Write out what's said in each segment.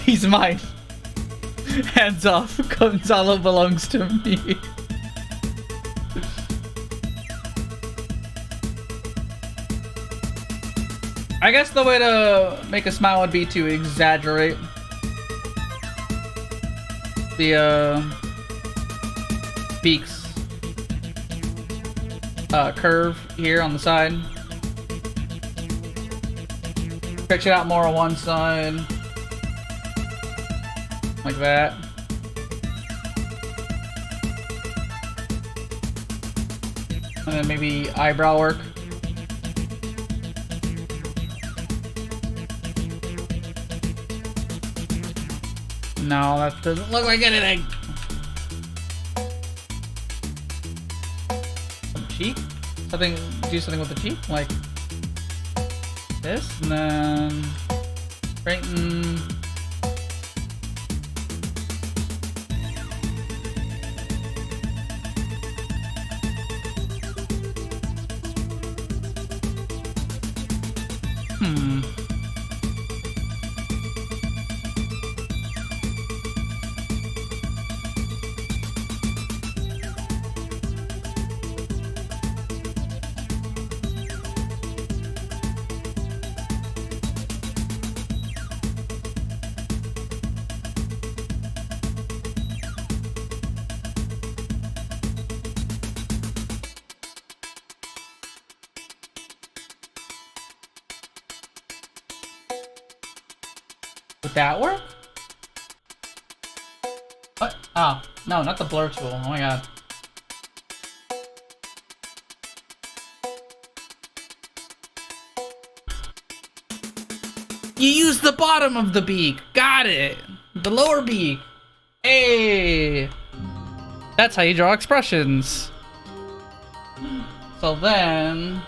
He's mine. Hands off. Gonzalo belongs to me. I guess the way to make a smile would be to exaggerate the beak's curve here on the side. Stretch it out more on one side. Like that. And then maybe eyebrow work. No, that doesn't look like anything. Some cheek? Something, do something with the cheek? Like this? And then straighten. Would that work? What? Oh, no, not the blur tool. Oh my god. You use the bottom of the beak. Got it. The lower beak. Hey. That's how you draw expressions. So then...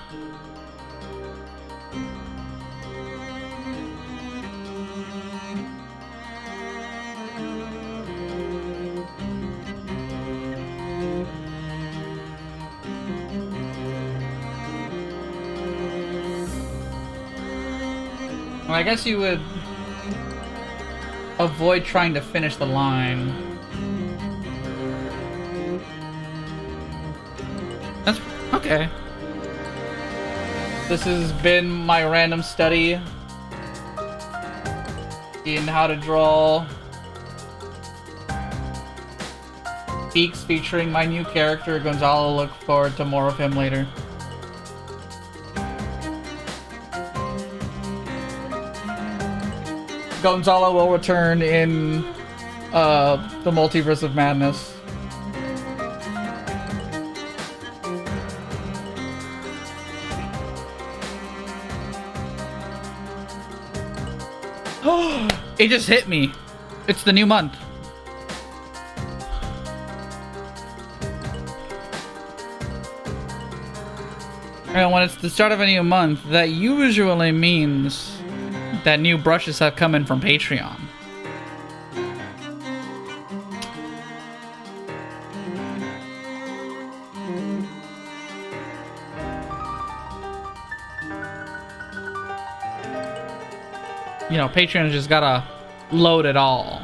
well, I guess you would avoid trying to finish the line. That's okay. This has been my random study in how to draw beaks featuring my new character, Gonzalo. Look forward to more of him later. Gonzalo will return in the Multiverse of Madness. It just hit me. It's the new month. And when it's the start of a new month, that usually means that new brushes have come in from Patreon. You know, Patreon just gotta load it all.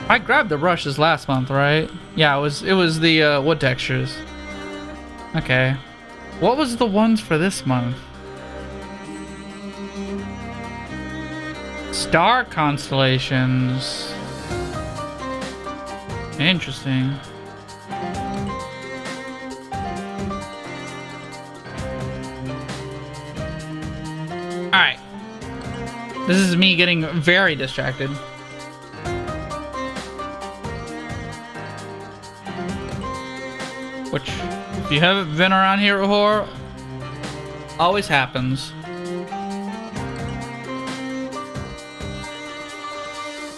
I grabbed the brushes last month, right? Yeah, it was the wood textures. Okay. What was the ones for this month? Star constellations. Interesting. Alright. This is me getting very distracted. Which, if you haven't been around here before, always happens.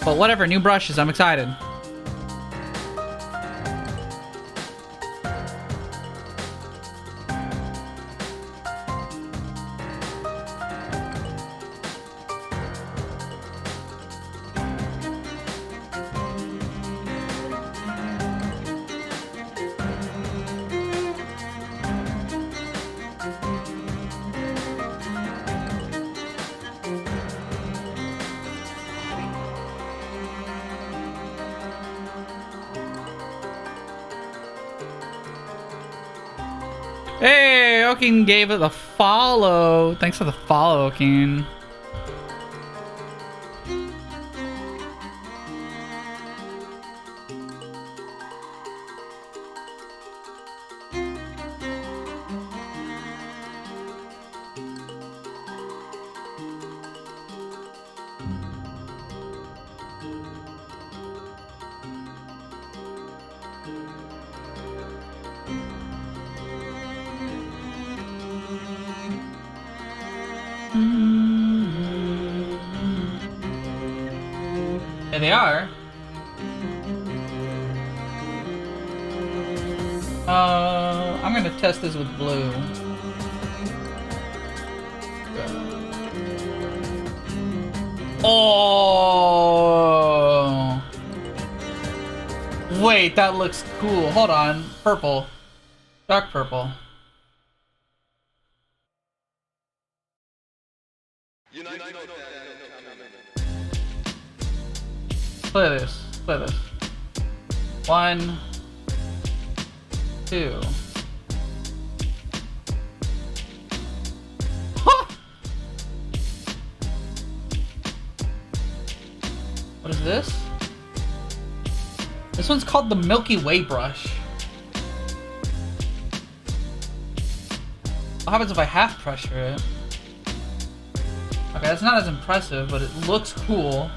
But whatever, new brushes, I'm excited. Hey, Okin gave it a follow. Thanks for the follow, Okin. There they are. I'm gonna test this with blue. Oh! Wait, that looks cool. Hold on. Purple. Dark purple. Play this. Play this. 1, 2. Huh! What is this? This one's called the Milky Way brush. What happens if I half pressure it? Okay, that's not as impressive, but it looks cool.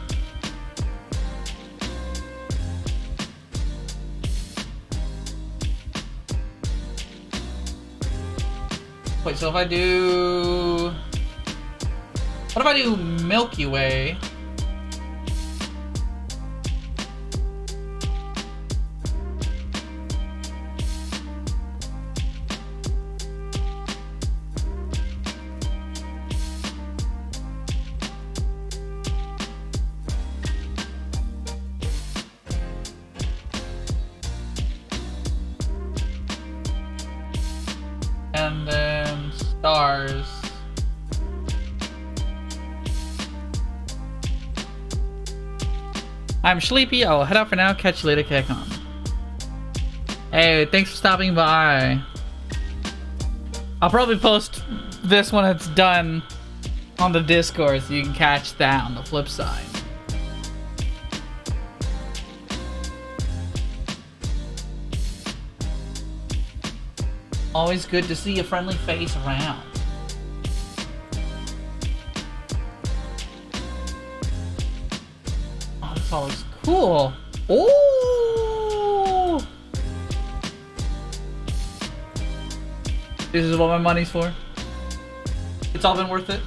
Wait, so if I do... What if I do Milky Way? And then stars. I'm sleepy. I'll head out for now. Catch you later, Kekon. Hey, thanks for stopping by. I'll probably post this when it's done on the Discord so you can catch that on the flip side. Always good to see a friendly face around. Oh, this all looks cool. Oh! This is what my money's for. It's all been worth it.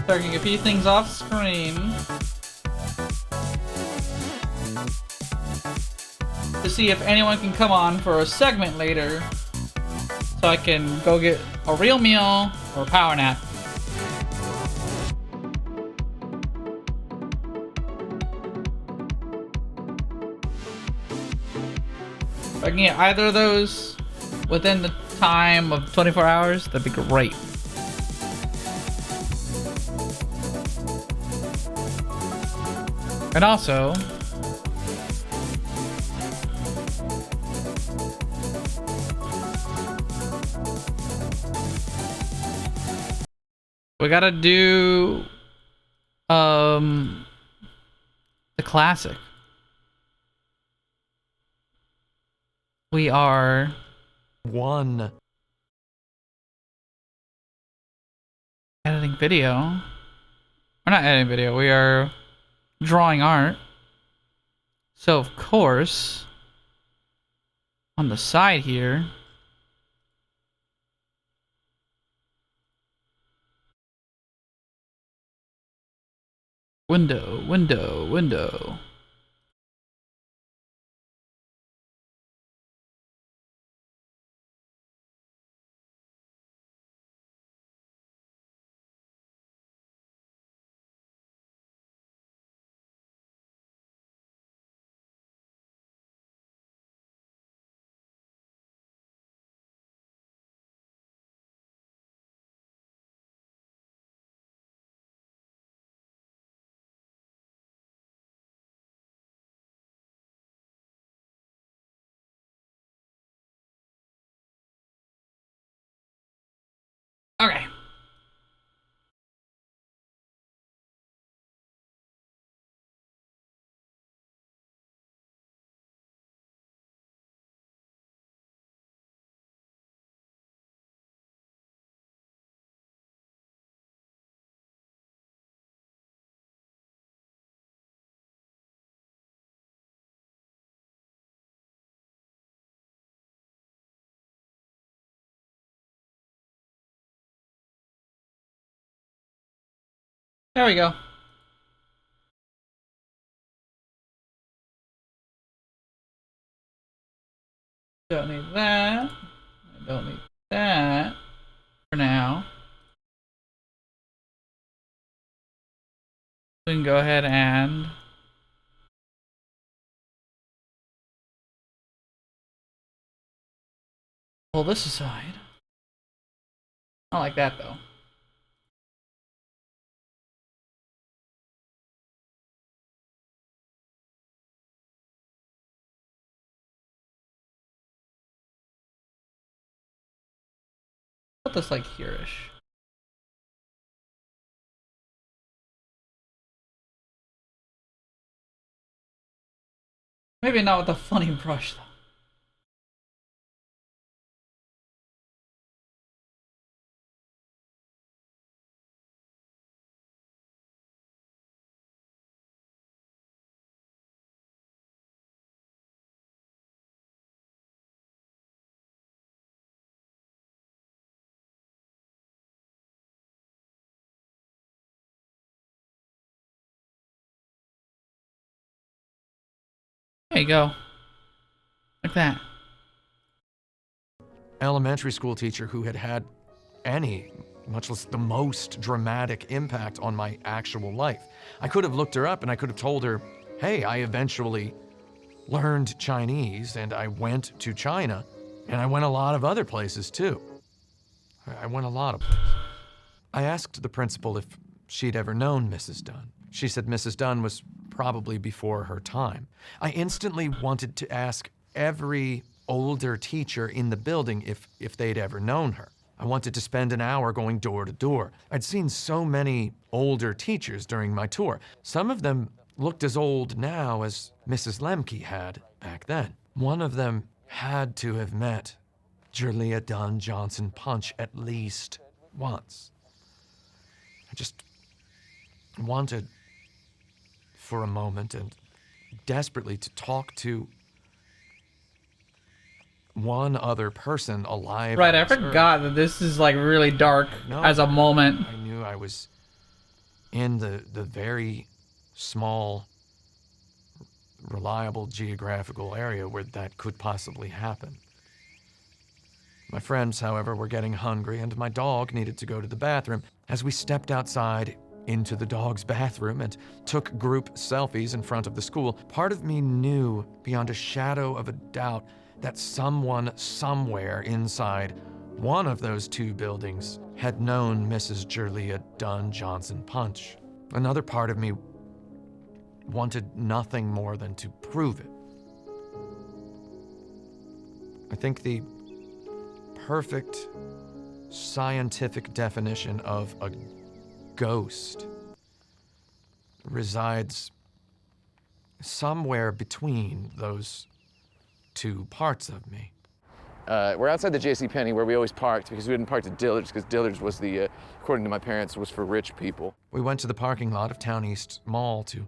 Starting a few things off screen to see if anyone can come on for a segment later so I can go get a real meal or a power nap. If I can get either of those within the time of 24 hours, that'd be great. And also, We gotta do the classic. We are One. editing video. We're not editing video, we are drawing art. So of course, on the side here, window, window, window. Okay. There we go. Don't need that. I don't need that for now. We can go ahead and pull this aside. I like that though. Put this like here-ish. Maybe not with a funny brush though. There you go. Like that. Elementary school teacher who had had any, much less the most dramatic impact on my actual life. I could have looked her up and I could have told her, hey, I eventually learned Chinese and I went to China and I went a lot of other places too. I went a lot of places. I asked the principal if she'd ever known Mrs. Dunn. She said Mrs. Dunn was probably before her time. I instantly wanted to ask every older teacher in the building if they'd ever known her. I wanted to spend an hour going door to door. I'd seen so many older teachers during my tour. Some of them looked as old now as Mrs. Lemke had back then. One of them had to have met Jerlia Dunn Johnson Punch at least once. I just wanted for a moment and desperately to talk to one other person alive. Right, I forgot that this is like really dark as a moment. I knew I was in the very small, reliable geographical area where that could possibly happen. My friends, however, were getting hungry and my dog needed to go to the bathroom. As we stepped outside into the dog's bathroom and took group selfies in front of the school, part of me knew beyond a shadow of a doubt that someone somewhere inside one of those two buildings had known Mrs. Jerlia Dunn Johnson Punch. Another part of me wanted nothing more than to prove it. I think the perfect scientific definition of a ghost resides somewhere between those two parts of me. We're outside the JCPenney where we always parked because we didn't park at Dillard's because Dillard's was the, according to my parents, was for rich people. We went to the parking lot of Town East Mall to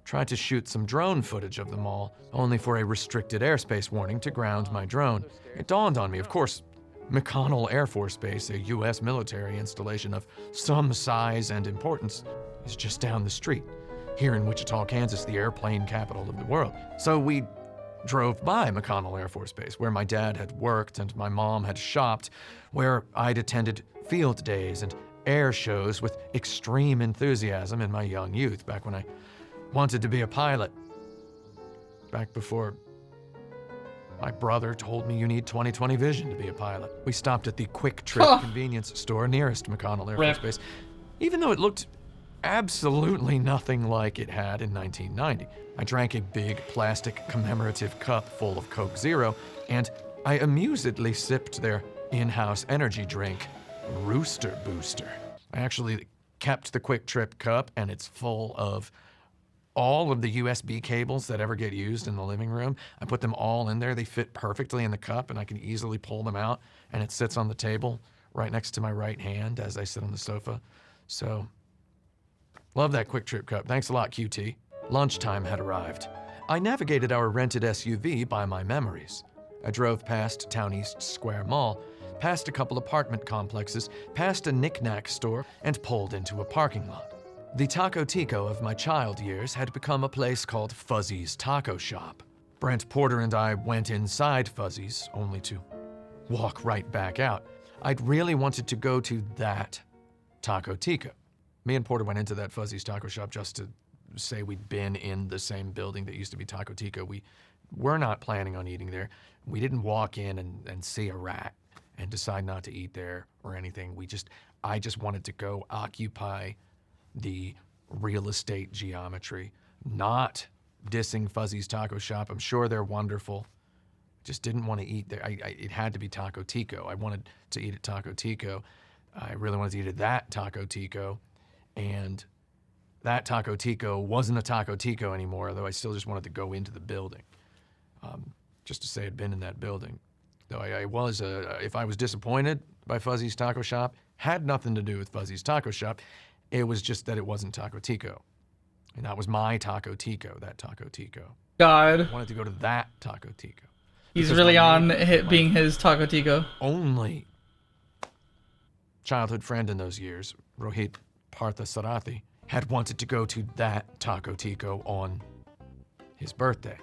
try to shoot some drone footage of the mall, only for a restricted airspace warning to ground my drone. It dawned on me, of course, McConnell Air Force Base, a U.S. military installation of some size and importance, is just down the street, here in Wichita, Kansas, the airplane capital of the world. So we drove by McConnell Air Force Base, where my dad had worked and my mom had shopped, where I'd attended field days and air shows with extreme enthusiasm in my young youth, back when I wanted to be a pilot. Back before my brother told me you need 20/20 vision to be a pilot. We stopped at the Quick Trip convenience store nearest McConnell Air Force Base, even though it looked absolutely nothing like it had in 1990. I drank a big plastic commemorative cup full of Coke Zero, and I amusedly sipped their in-house energy drink, Rooster Booster. I actually kept the Quick Trip cup, and it's full of all of the USB cables that ever get used in the living room. I put them all in there. They fit perfectly in the cup, and I can easily pull them out, and it sits on the table right next to my right hand as I sit on the sofa. So, love that Quick Trip cup. Thanks a lot, QT. Lunchtime had arrived. I navigated our rented SUV by my memories. I drove past Town East Square Mall, past a couple apartment complexes, past a knick-knack store, and pulled into a parking lot. The Taco Tico of my child years had become a place called Fuzzy's Taco Shop. Brent Porter and I went inside Fuzzy's, only to walk right back out. I'd really wanted to go to that Taco Tico. Me and Porter went into that Fuzzy's Taco Shop just to say we'd been in the same building that used to be Taco Tico. We were not planning on eating there. We didn't walk in and see a rat and decide not to eat there or anything. I just wanted to go occupy the real estate geometry, not dissing Fuzzy's Taco Shop. I'm sure they're wonderful. Just didn't want to eat there. It had to be Taco Tico. I wanted to eat at Taco Tico. I really wanted to eat at that Taco Tico. And that Taco Tico wasn't a Taco Tico anymore, though I still just wanted to go into the building, just to say I'd been in that building. Though if I was disappointed by Fuzzy's Taco Shop, had nothing to do with Fuzzy's Taco Shop. It was just that it wasn't Taco Tico. And that was my Taco Tico, that Taco Tico. God. I wanted to go to that Taco Tico. He's Because really my on neighbor, hit my being his Taco Tico. only childhood friend in those years, Rohit Parthasarathi, had wanted to go to that Taco Tico on his birthday,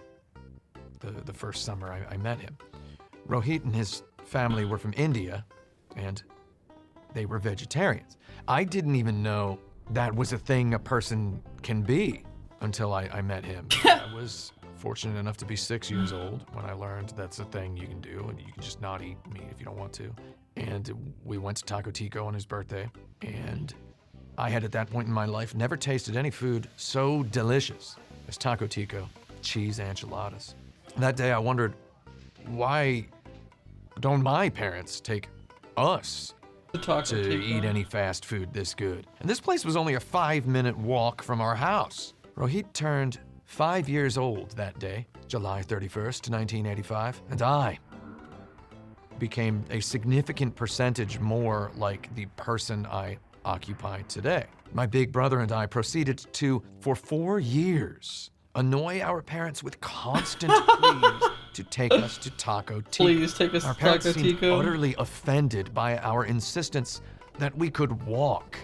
the first summer I met him. Rohit and his family were from India, and they were vegetarians. I didn't even know that was a thing a person can be until I met him. I was fortunate enough to be 6 years old when I learned that's a thing you can do, and you can just not eat meat if you don't want to. And we went to Taco Tico on his birthday, and I had at that point in my life never tasted any food so delicious as Taco Tico cheese enchiladas. That day I wondered, why don't my parents take us The Taco to Tico. eat any fast food this good? And this place was only a 5-minute walk from our house. Rohit turned 5 years old that day, July 31st, 1985, and I became a significant percentage more like the person I occupy today. My big brother and I proceeded to, for 4 years, annoy our parents with constant pleas to take us to Taco Tico. Please take us Our to parents Taco seemed Tico. utterly offended by our insistence that we could walk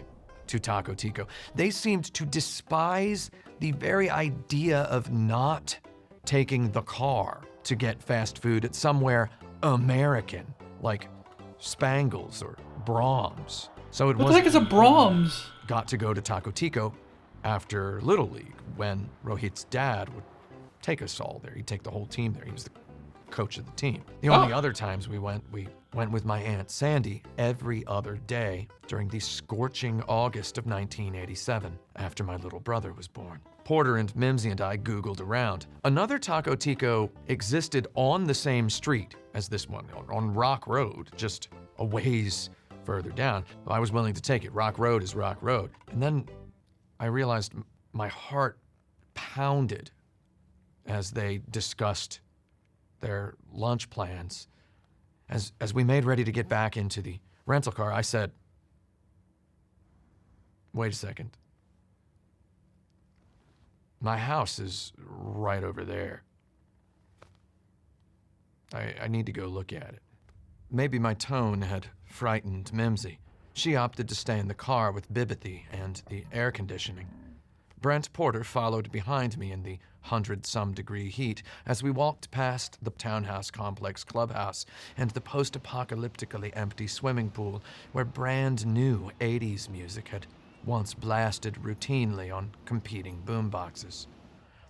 to Taco Tico. They seemed to despise the very idea of not taking the car to get fast food at somewhere American, like Spangles or Brahms. So it What the heck is a Brahms? got to go to Taco Tico after Little League, when Rohit's dad would take us all there. He'd take the whole team there. He was the coach of the team. The only other times we went with my Aunt Sandy every other day during the scorching August of 1987, after my little brother was born. Porter and Mimsy and I Googled around. Another Taco Tico existed on the same street as this one, on Rock Road, just a ways further down. I was willing to take it. Rock Road is Rock Road. And then I realized my heart pounded as they discussed their lunch plans. As we made ready to get back into the rental car, I said, "Wait a second. My house is right over there. I need to go look at it." Maybe my tone had frightened Mimsy. She opted to stay in the car with Bibbithy and the air conditioning. Brent Porter followed behind me in the 100-some-degree heat as we walked past the townhouse complex clubhouse and the post-apocalyptically empty swimming pool where brand new 80s music had once blasted routinely on competing boomboxes.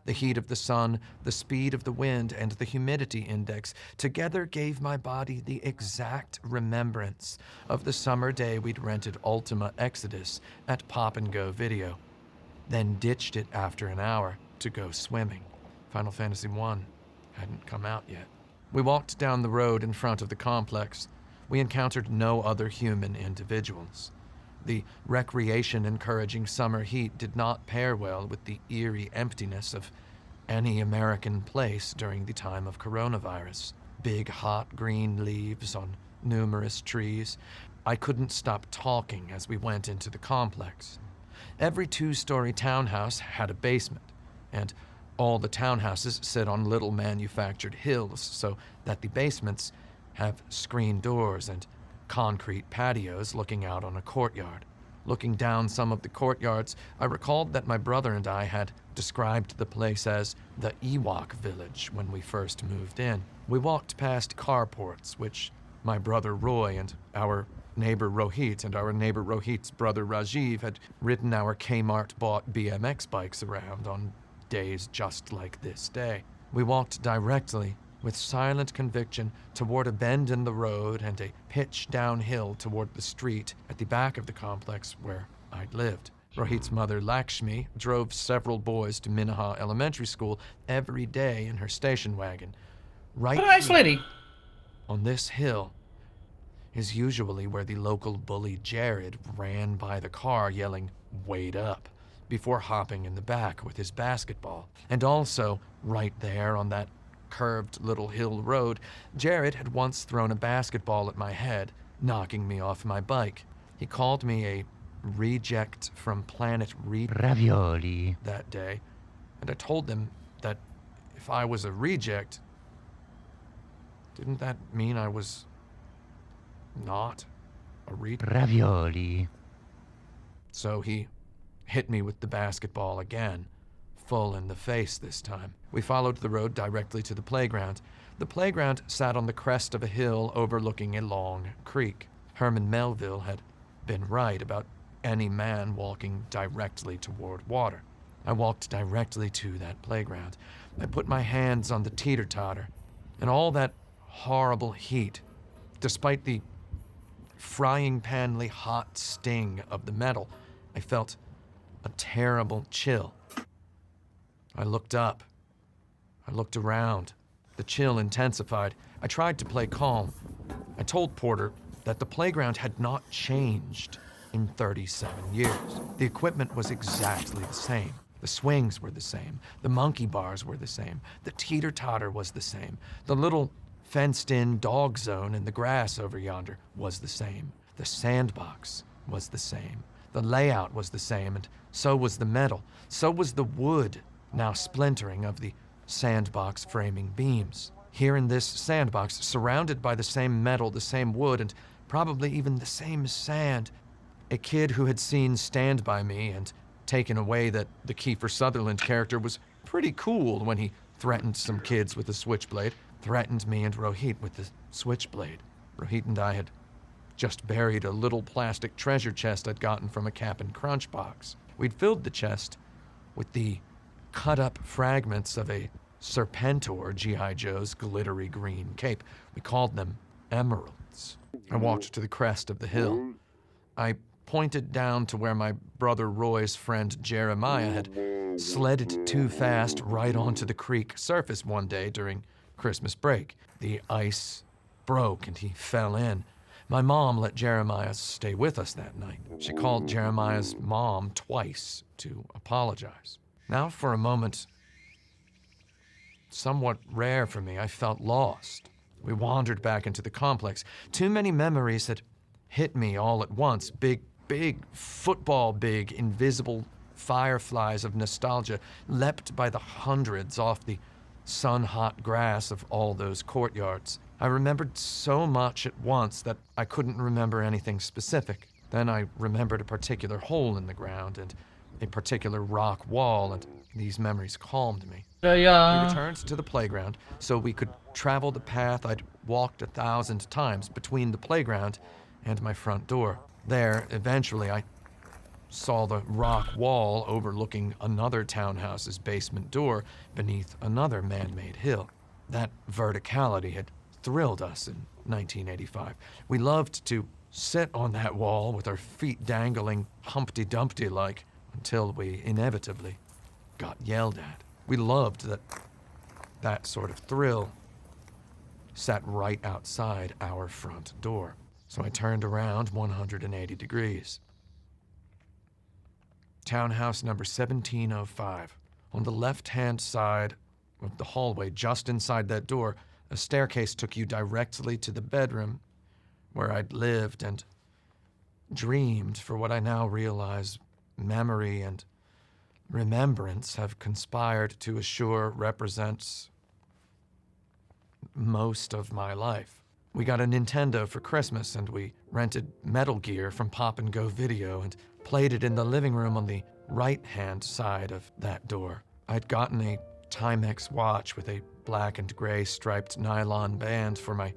The heat of the sun, the speed of the wind, and the humidity index together gave my body the exact remembrance of the summer day we'd rented Ultima Exodus at Pop and Go Video, then ditched it after an hour to go swimming. Final Fantasy I hadn't come out yet. We walked down the road in front of the complex. We encountered no other human individuals. The recreation-encouraging summer heat did not pair well with the eerie emptiness of any American place during the time of coronavirus. Big, hot green leaves on numerous trees. I couldn't stop talking as we went into the complex. Every two-story townhouse had a basement, and all the townhouses sit on little manufactured hills so that the basements have screen doors and concrete patios looking out on a courtyard. Looking down some of the courtyards, I recalled that my brother and I had described the place as the Ewok Village when we first moved in. We walked past carports, which my brother Roy and our neighbor Rohit and our neighbor Rohit's brother Rajiv had ridden our Kmart-bought BMX bikes around on days just like this day. We walked directly, with silent conviction, toward a bend in the road and a pitch downhill toward the street at the back of the complex where I'd lived. Rohit's mother, Lakshmi, drove several boys to Minaha Elementary School every day in her station wagon. Right What a nice here, lady. on this hill, is usually where the local bully Jared ran by the car yelling, "Wait up," before hopping in the back with his basketball. And also, right there on that curved little hill road, Jared had once thrown a basketball at my head, knocking me off my bike. He called me a reject from planet Ravioli. that day, and I told him that if I was a reject, didn't that mean I was not a reject? Ravioli. So he hit me with the basketball again, full in the face this time. We followed the road directly to the playground. The playground sat on the crest of a hill overlooking a long creek. Herman Melville had been right about any man walking directly toward water. I walked directly to that playground. I put my hands on the teeter-totter, and all that horrible heat, despite the frying-panly hot sting of the metal, I felt a terrible chill. I looked up. I looked around. The chill intensified. I tried to play calm. I told Porter that the playground had not changed in 37 years. The equipment was exactly the same. The swings were the same. The monkey bars were the same. The teeter-totter was the same. The little fenced-in dog zone in the grass over yonder was the same. The sandbox was the same. The layout was the same, and so was the metal. So was the wood, now splintering, of the sandbox framing beams. Here in this sandbox, surrounded by the same metal, the same wood, and probably even the same sand, a kid who had seen Stand By Me and taken away that the Kiefer Sutherland character was pretty cool when he threatened some kids with a switchblade, threatened me and Rohit with the switchblade. Rohit and I had just buried a little plastic treasure chest I'd gotten from a Cap'n Crunch box. We'd filled the chest with the cut-up fragments of a Serpentor G.I. Joe's glittery green cape. We called them emeralds. I walked to the crest of the hill. I pointed down to where my brother Roy's friend Jeremiah had sledded too fast right onto the creek surface one day during Christmas break. The ice broke and he fell in. My mom let Jeremiah stay with us that night. She called Jeremiah's mom twice to apologize. Now, for a moment, somewhat rare for me, I felt lost. We wandered back into the complex. Too many memories had hit me all at once. Big, football big, invisible fireflies of nostalgia leapt by the hundreds off the sun-hot grass of all those courtyards. I remembered so much at once that I couldn't remember anything specific. Then I remembered a particular hole in the ground and a particular rock wall, and these memories calmed me. We returned to the playground so we could travel the path I'd walked 1,000 times between the playground and my front door. There, eventually, I saw the rock wall overlooking another townhouse's basement door beneath another man-made hill. That verticality had thrilled us in 1985. We loved to sit on that wall with our feet dangling Humpty Dumpty-like until we inevitably got yelled at. We loved that sort of thrill sat right outside our front door. So I turned around 180 degrees. Townhouse number 1705. On the left-hand side of the hallway, just inside that door, a staircase took you directly to the bedroom where I'd lived and dreamed. For what I now realize, memory and remembrance have conspired to assure represents most of my life. We got a Nintendo for Christmas, and we rented Metal Gear from Pop and Go Video and played it in the living room on the right-hand side of that door. I'd gotten a Timex watch with a black and gray striped nylon band for my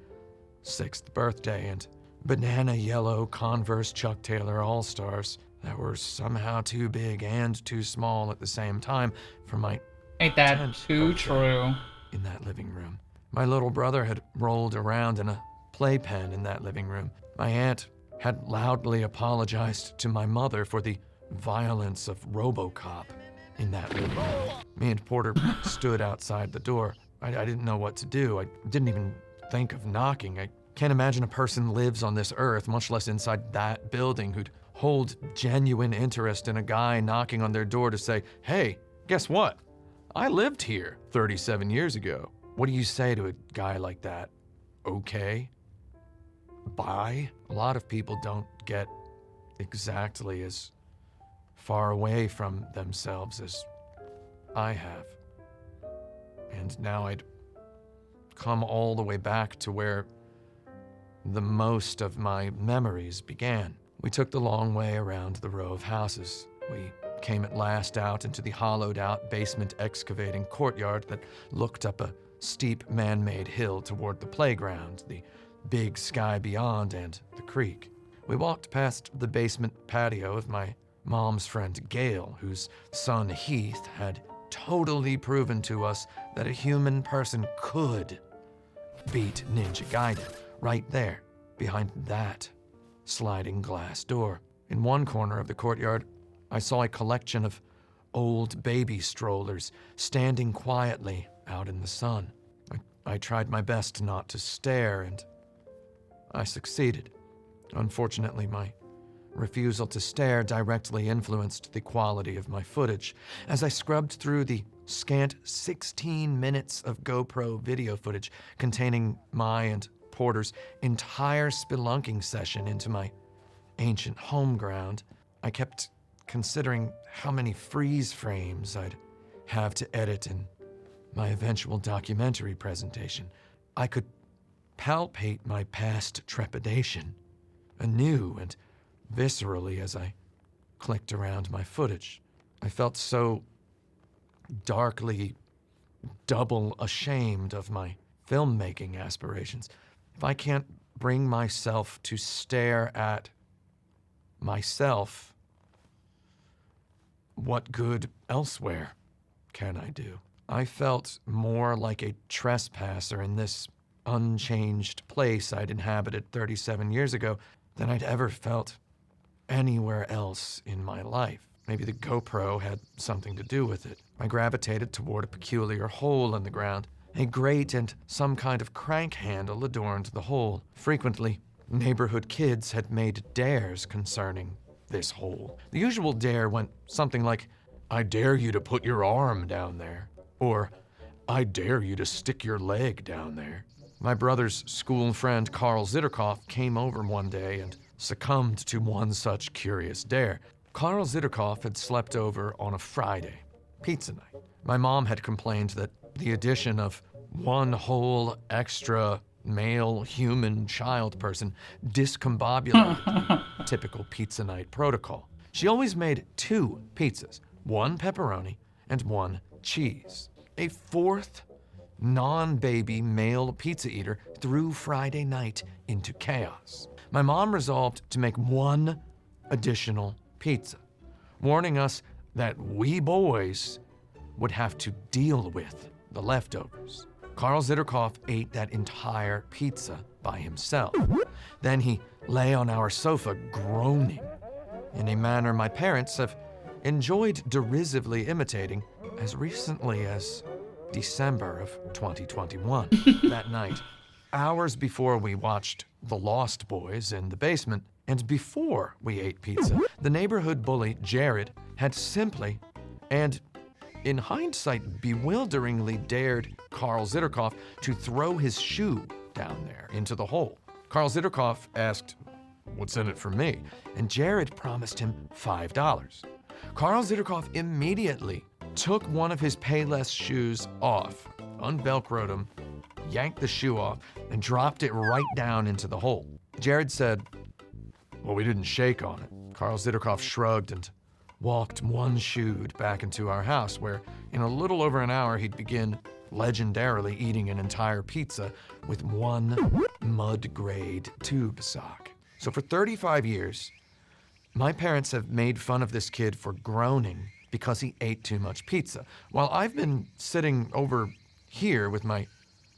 6th birthday, and banana yellow Converse Chuck Taylor All-Stars that were somehow too big and too small at the same time for my Ain't that 10th too birthday true? in that living room. My little brother had rolled around in a playpen in that living room. My aunt had loudly apologized to my mother for the violence of RoboCop in that living room. Me and Porter stood outside the door. I didn't know what to do. I didn't even think of knocking. I can't imagine a person lives on this earth, much less inside that building, who'd hold genuine interest in a guy knocking on their door to say, "Hey, guess what? I lived here 37 years ago." What do you say to a guy like that? Okay? Bye? A lot of people don't get exactly as far away from themselves as I have. And now I'd come all the way back to where the most of my memories began. We took the long way around the row of houses. We came at last out into the hollowed-out basement excavating courtyard that looked up a steep man-made hill toward the playground, the big sky beyond, and the creek. We walked past the basement patio of my mom's friend Gail, whose son Heath had totally proven to us that a human person could beat Ninja Gaiden right there, behind that sliding glass door. In one corner of the courtyard, I saw a collection of old baby strollers standing quietly out in the sun. I tried my best not to stare, and I succeeded. Unfortunately, my refusal to stare directly influenced the quality of my footage. As I scrubbed through the scant 16 minutes of GoPro video footage containing my and Porter's entire spelunking session into my ancient home ground, I kept considering how many freeze frames I'd have to edit in my eventual documentary presentation. I could palpate my past trepidation anew and viscerally as I clicked around my footage. I felt so darkly double ashamed of my filmmaking aspirations. If I can't bring myself to stare at myself, what good elsewhere can I do? I felt more like a trespasser in this unchanged place I'd inhabited 37 years ago than I'd ever felt anywhere else in my life. Maybe the GoPro had something to do with it. I gravitated toward a peculiar hole in the ground. A grate and some kind of crank handle adorned the hole. Frequently, neighborhood kids had made dares concerning this hole. The usual dare went something like, I dare you to put your arm down there, or I dare you to stick your leg down there. My brother's school friend Carl Zitterkoff came over one day and succumbed to one such curious dare. Carl Zitterkoff had slept over on a Friday, pizza night. My mom had complained that the addition of one whole extra male human child person discombobulated typical pizza night protocol. She always made 2 pizzas, 1 pepperoni and 1 cheese. A 4th non-baby male pizza eater threw Friday night into chaos. My mom resolved to make 1 additional pizza, warning us that we boys would have to deal with the leftovers. Carl Zitterkoff ate that entire pizza by himself. Then he lay on our sofa groaning in a manner my parents have enjoyed derisively imitating as recently as December of 2021. That night, hours before we watched The Lost Boys in the basement, and before we ate pizza, the neighborhood bully Jared had simply, and in hindsight bewilderingly, dared Carl Zitterkoff to throw his shoe down there into the hole. Carl Zitterkoff asked, "What's in it for me?" And Jared promised him $5. Carl Zitterkoff immediately took one of his Payless shoes off, unvelcroed him, yanked the shoe off, and dropped it right down into the hole. Jared said, "Well, we didn't shake on it." Carl Zitterkoff shrugged and walked one-shoed back into our house, where in a little over an hour he'd begin legendarily eating an entire pizza with 1 mud-grade tube sock. So for 35 years, my parents have made fun of this kid for groaning because he ate too much pizza, while I've been sitting over here with my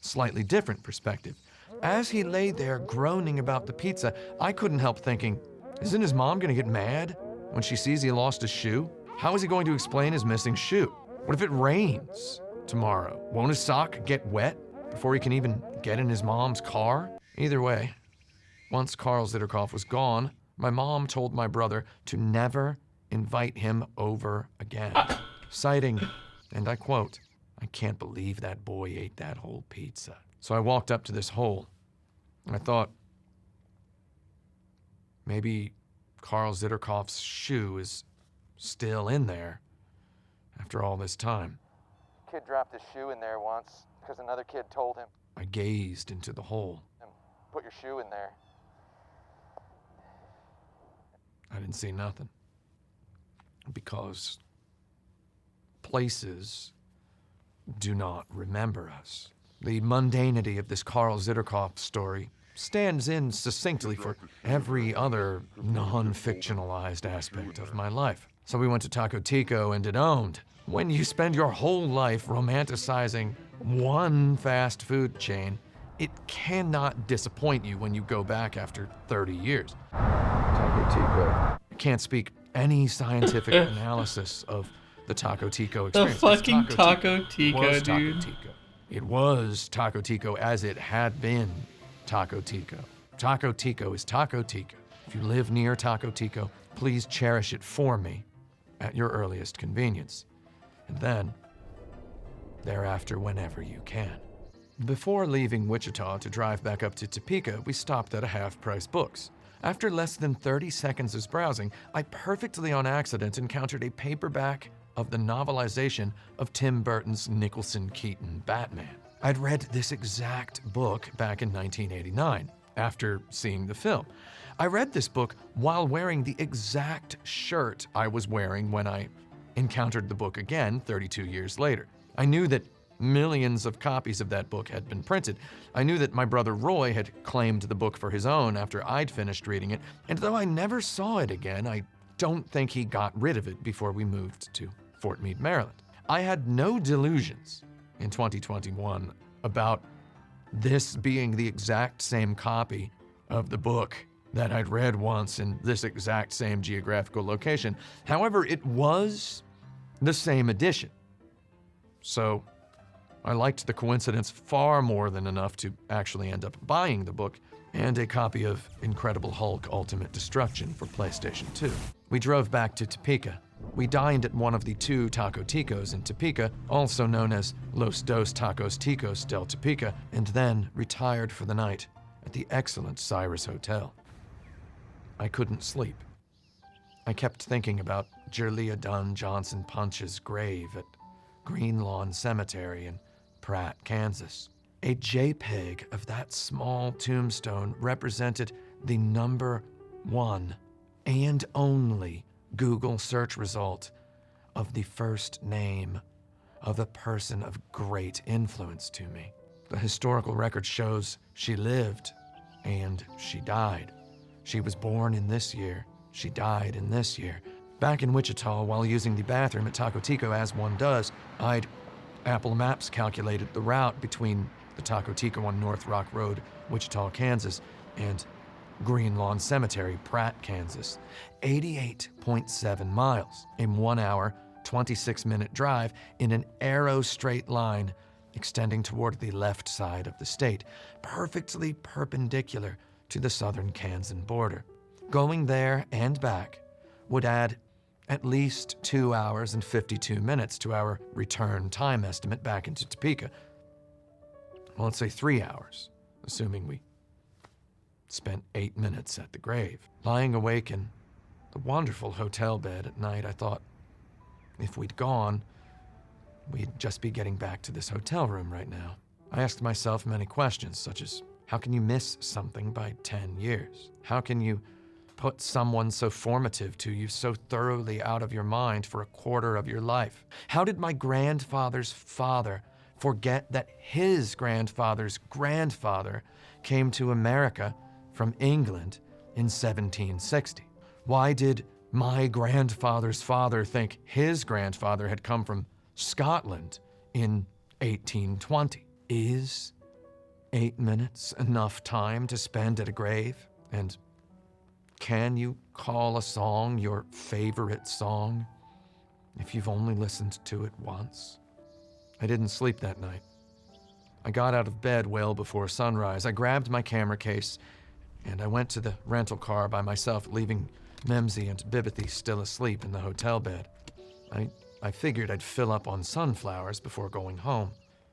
slightly different perspective. As he lay there groaning about the pizza, I couldn't help thinking, isn't his mom gonna get mad when she sees he lost a shoe? How is he going to explain his missing shoe? What if it rains tomorrow? Won't his sock get wet before he can even get in his mom's car? Either way, once Carl Zitterkoff was gone, my mom told my brother to never invite him over again, citing, and I quote, "I can't believe that boy ate that whole pizza." So I walked up to this hole, and I thought, maybe Carl Zitterkoff's shoe is still in there after all this time. Kid dropped his shoe in there once because another kid told him, I gazed into the hole. "Put your shoe in there." I didn't see nothing. Because places do not remember us. The mundanity of this Carl Zitterkoff story stands in succinctly for every other non-fictionalized aspect of my life. So we went to Taco Tico, and it owned. When you spend your whole life romanticizing one fast food chain, it cannot disappoint you when you go back after 30 years. Taco Tico. I can't speak any scientific analysis of the Taco Tico The experience. fucking Taco Tico, was Taco dude. Tico. It was Taco Tico as it had been Taco Tico. Taco Tico is Taco Tico. If you live near Taco Tico, please cherish it for me at your earliest convenience. And then, thereafter, whenever you can. Before leaving Wichita to drive back up to Topeka, we stopped at a Half-Price Books. After less than 30 seconds of browsing, I perfectly on accident encountered a paperback of the novelization of Tim Burton's Nicholson Keaton Batman. I'd read this exact book back in 1989, after seeing the film. I read this book while wearing the exact shirt I was wearing when I encountered the book again 32 years later. I knew that millions of copies of that book had been printed. I knew that my brother Roy had claimed the book for his own after I'd finished reading it, and though I never saw it again, I don't think he got rid of it before we moved to Fort Meade, Maryland. I had no delusions in 2021 about this being the exact same copy of the book that I'd read once in this exact same geographical location. However, it was the same edition. So I liked the coincidence far more than enough to actually end up buying the book and a copy of Incredible Hulk Ultimate Destruction for PlayStation 2. We drove back to Topeka. We dined at one of the 2 Taco Ticos in Topeka, also known as Los Dos Tacos Ticos del Topeka, and then retired for the night at the excellent Cyrus Hotel. I couldn't sleep. I kept thinking about Jerlia Dunn Johnson Punch's grave at Green Lawn Cemetery in Pratt, Kansas. A JPEG of that small tombstone represented the number 1 and only Google search result of the first name of a person of great influence to me. The historical record shows she lived and she died. She was born in this year. She died in this year. Back in Wichita, while using the bathroom at Taco Tico as one does, I'd Apple Maps calculated the route between the Taco Tico on North Rock Road, Wichita, Kansas, and Green Lawn Cemetery, Pratt, Kansas. 88.7 miles, a 1 hour, 26-minute drive in an arrow straight line extending toward the left side of the state, perfectly perpendicular to the southern Kansan border. Going there and back would add at least 2 hours and 52 minutes to our return time estimate back into Topeka. Well, let's say 3 hours, assuming we spent 8 minutes at the grave. Lying awake in the wonderful hotel bed at night, I thought, if we'd gone, we'd just be getting back to this hotel room right now. I asked myself many questions, such as, how can you miss something by 10 years? How can you put someone so formative to you so thoroughly out of your mind for a quarter of your life? How did my grandfather's father forget that his grandfather's grandfather came to America from England in 1760? Why did my grandfather's father think his grandfather had come from Scotland in 1820? Is 8 minutes enough time to spend at a grave? And can you call a song your favorite song if you've only listened to it once? I didn't sleep that night. I got out of bed well before sunrise. I grabbed my camera case and I went to the rental car by myself, leaving Memsy and Bibithy still asleep in the hotel bed. I figured I'd fill up on sunflowers before going home.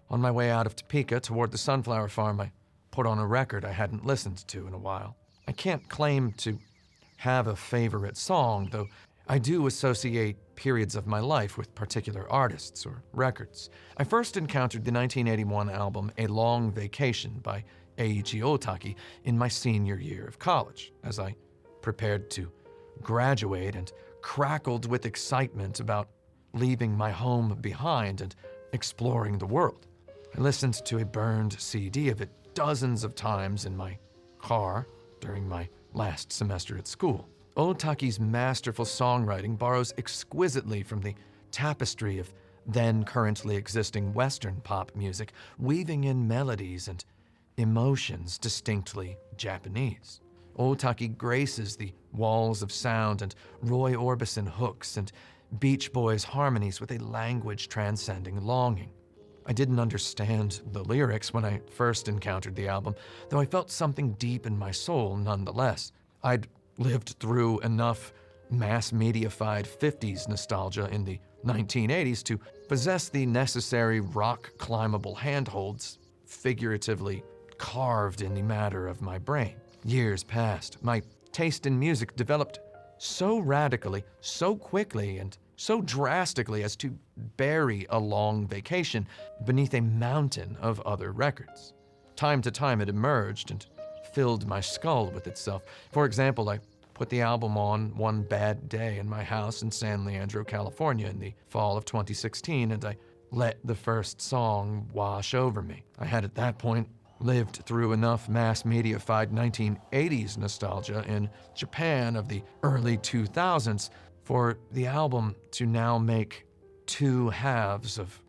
On my way out of Topeka toward the sunflower farm, I put on a record I hadn't listened to in a while. I can't claim to have a favorite song, though I do associate periods of my life with particular artists or records. I first encountered the 1981 album A Long Vacation by Eiichi Otaki in my senior year of college, as I prepared to graduate and crackled with excitement about leaving my home behind and exploring the world. I listened to a burned CD of it dozens of times in my car during my last semester at school. Otaki's masterful songwriting borrows exquisitely from the tapestry of then currently existing Western pop music, weaving in melodies and emotions distinctly Japanese. Otaki graces the walls of sound and Roy Orbison hooks and Beach Boys harmonies with a language transcending longing. I didn't understand the lyrics when I first encountered the album, though I felt something deep in my soul nonetheless. I'd lived through enough mass-mediafied 50s nostalgia in the 1980s to possess the necessary rock-climbable handholds figuratively carved in the matter of my brain. Years passed. My taste in music developed so radically, so quickly, and so drastically as to bury A Long Vacation beneath a mountain of other records. Time to time it emerged and filled my skull with itself. For example, I put the album on one bad day in my house in San Leandro, California in the fall of 2016, and I let the first song wash over me. I had at that point lived through enough mass-mediafied 1980s nostalgia in Japan of the early 2000s for the album to now make two halves of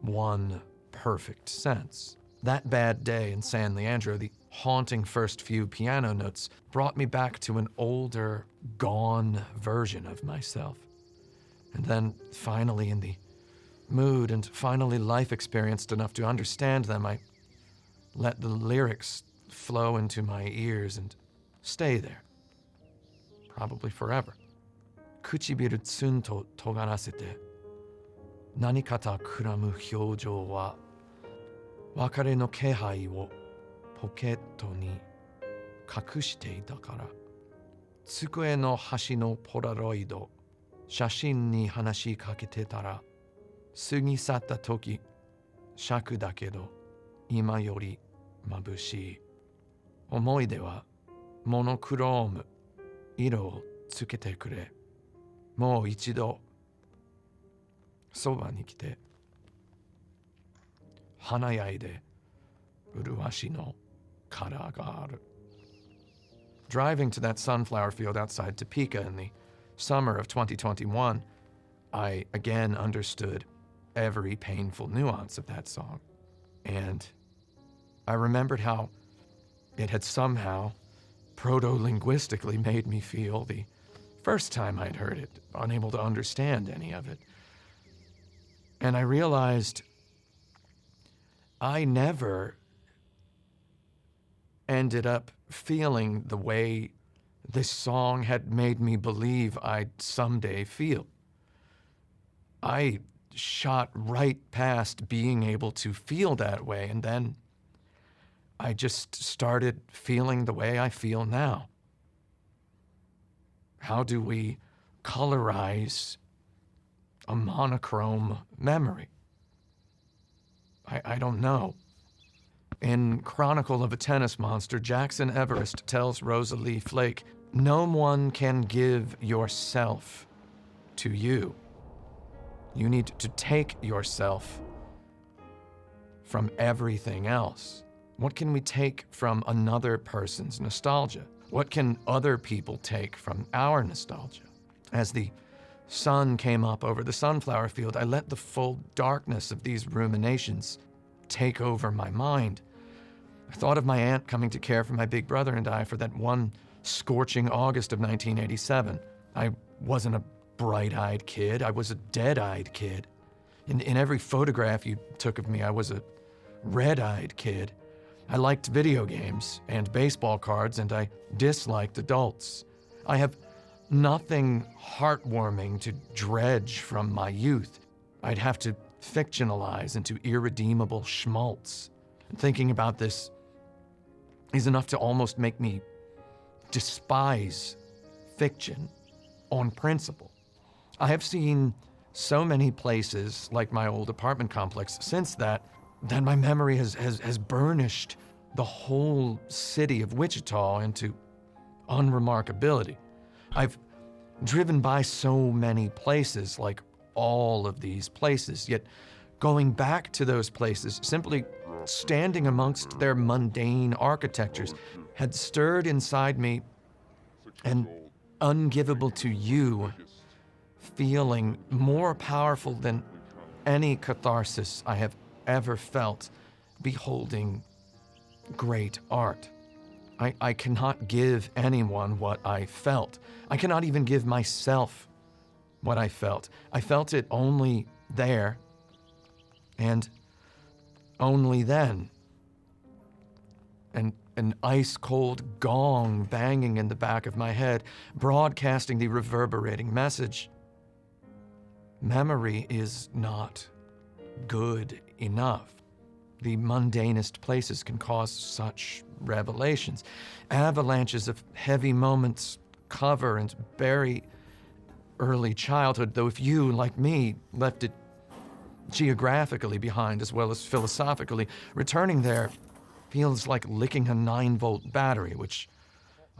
one perfect sense. That bad day in San Leandro, the haunting first few piano notes brought me back to an older, gone version of myself. And then finally in the mood and finally life experienced enough to understand them, I let the lyrics flow into my ears and stay there. Probably forever. 唇ツンと尖らせて何かたくらむ表情は別れの気配をポケットに隠していたから机の端のポラロイド写真に話しかけてたら過ぎ去った時尺だけど今より眩しい思い出はモノクローム色をつけてくれもう一度そばに来て華やいで麗しの殻がある Driving to that sunflower field outside Topeka in the summer of 2021, I again understood every painful nuance of that song. And I remembered how it had somehow proto-linguistically made me feel the first time I'd heard it, unable to understand any of it. And I realized I never ended up feeling the way this song had made me believe I'd someday feel. I shot right past being able to feel that way, and then I just started feeling the way I feel now. How do we colorize a monochrome memory? I don't know. In Chronicle of a Tennis Monster, Jackson Everest tells Rosalie Flake, no one can give yourself to you. You need to take yourself from everything else. What can we take from another person's nostalgia? What can other people take from our nostalgia? As the sun came up over the sunflower field, I let the full darkness of these ruminations take over my mind. I thought of my aunt coming to care for my big brother and I for that one scorching August of 1987. I wasn't a bright-eyed kid. I was a dead-eyed kid. In every photograph you took of me, I was a red-eyed kid. I liked video games and baseball cards, and I disliked adults. I have nothing heartwarming to dredge from my youth. I'd have to fictionalize into irredeemable schmaltz. Thinking about this is enough to almost make me despise fiction on principle. I have seen so many places like my old apartment complex since that my memory has burnished the whole city of Wichita into unremarkability. I've driven by so many places, like all of these places, yet going back to those places, simply standing amongst their mundane architectures, had stirred inside me an ungivable to you feeling more powerful than any catharsis I have ever felt beholding great art. I cannot give anyone what I felt. I cannot even give myself what I felt. I felt it only there and only then. And an ice-cold gong banging in the back of my head, broadcasting the reverberating message. Memory is not good enough. The mundanest places can cause such revelations. Avalanches of heavy moments cover and bury early childhood, though if you, like me, left it geographically behind as well as philosophically, returning there feels like licking a 9-volt battery, which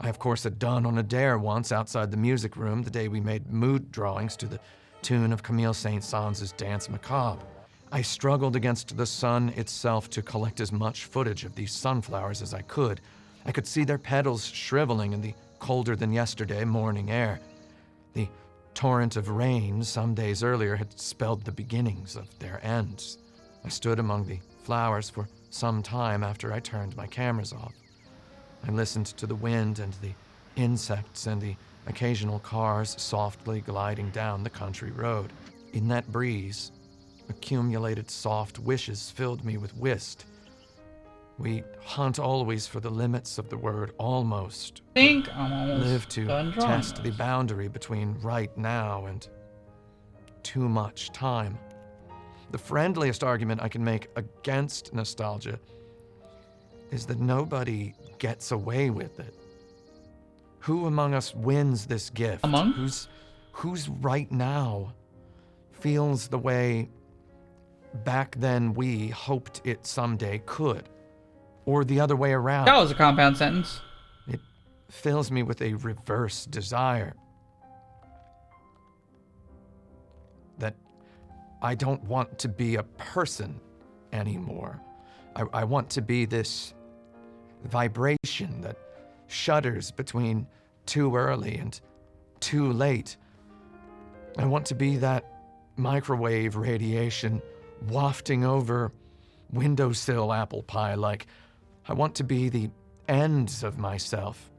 I, of course, had done on a dare once outside the music room the day we made mood drawings to the tune of Camille Saint-Saëns' Danse Macabre. I struggled against the sun itself to collect as much footage of these sunflowers as I could. I could see their petals shriveling in the colder-than-yesterday morning air. The torrent of rain some days earlier had spelled the beginnings of their ends. I stood among the flowers for some time after I turned my cameras off. I listened to the wind and the insects and the occasional cars softly gliding down the country road. In that breeze, Accumulated soft wishes filled me with whist. We hunt always for the limits of the word almost. Think I'm almost Live to done drawing test the this. boundary between right now and too much time. The friendliest argument I can make against nostalgia is that nobody gets away with it. Who among us wins this gift? Among? Who's right now feels the way back then we hoped it someday could? Or the other way around. That was a compound sentence. It fills me with a reverse desire. That I don't want to be a person anymore. I want to be this vibration that shudders between too early and too late. I want to be that microwave radiation wafting over windowsill apple pie. Like, I want to be the ends of myself.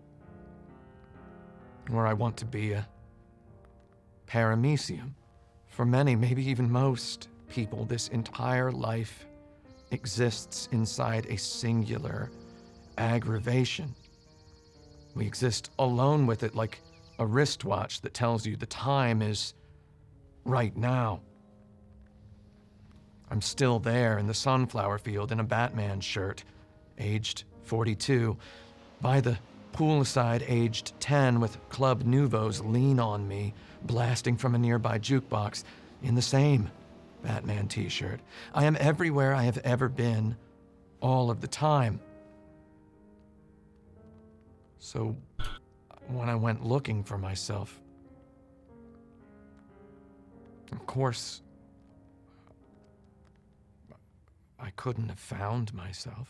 Or I want to be a paramecium. For many, maybe even most people, this entire life exists inside a singular aggravation. We exist alone with it, like a wristwatch that tells you the time is right now. I'm still there in the sunflower field in a Batman shirt, aged 42, by the poolside, aged 10, with Club Nouveau's Lean on Me blasting from a nearby jukebox in the same Batman t-shirt. I am everywhere I have ever been, all of the time. So, when I went looking for myself, of course, I couldn't have found myself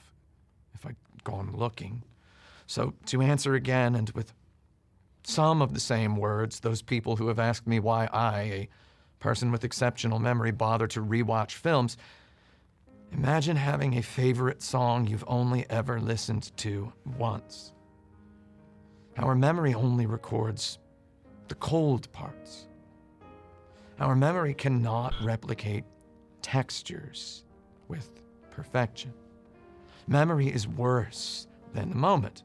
if I'd gone looking. So, to answer again, and with some of the same words, those people who have asked me why I, a person with exceptional memory, bother to rewatch films, imagine having a favorite song you've only ever listened to once. Our memory only records the cold parts. Our memory cannot replicate textures with perfection. Memory is worse than the moment.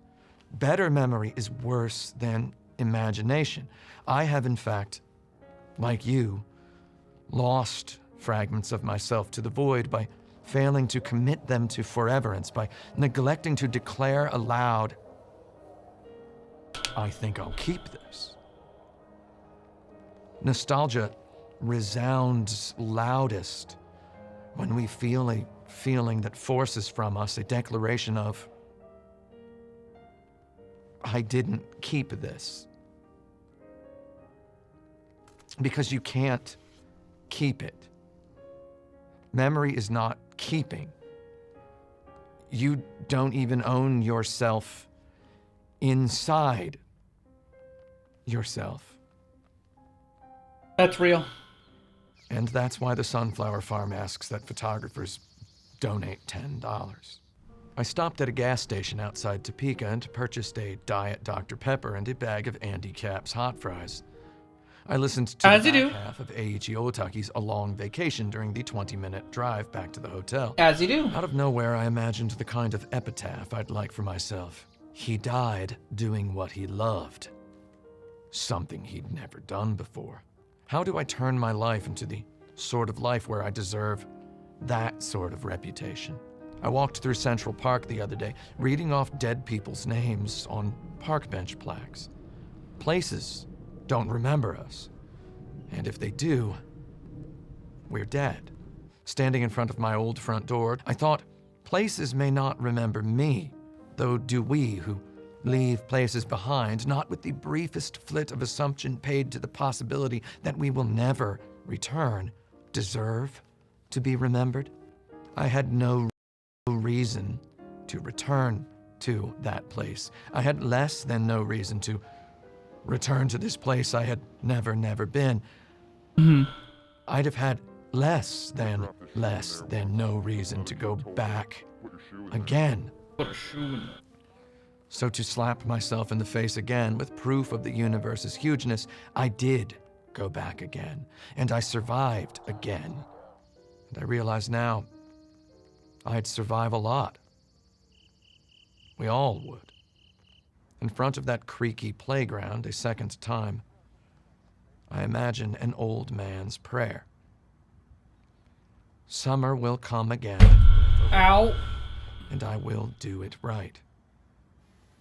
Better memory is worse than imagination. I have, in fact, like you, lost fragments of myself to the void by failing to commit them to foreverance, by neglecting to declare aloud, I think I'll keep this. Nostalgia resounds loudest when we feel a feeling that forces from us a declaration of, I didn't keep this. Because you can't keep it. Memory is not keeping. You don't even own yourself inside yourself. That's real. And that's why the Sunflower Farm asks that photographers donate $10. I stopped at a gas station outside Topeka and purchased a Diet Dr. Pepper and a bag of Andy Capp's hot fries. I listened to As the you back do. half of Eiichi Otaki's A Long Vacation during the 20-minute drive back to the hotel. As you do. Out of nowhere, I imagined the kind of epitaph I'd like for myself. He died doing what he loved. Something he'd never done before. How do I turn my life into the sort of life where I deserve that sort of reputation? I walked through Central Park the other day, reading off dead people's names on park bench plaques. Places don't remember us. And if they do, we're dead. Standing in front of my old front door, I thought, places may not remember me, though do we who leave places behind, not with the briefest flit of assumption paid to the possibility that we will never return, deserve to be remembered. I had no reason to return to that place. I had less than no reason to return to this place I had never been. I'd have had less than no reason to go back again. Put a shoe in it. So to slap myself in the face again with proof of the universe's hugeness, I did go back again, and I survived again. And I realize now I'd survive a lot. We all would. In front of that creaky playground a second time, I imagine an old man's prayer. Summer will come again. Ow. And I will do it right.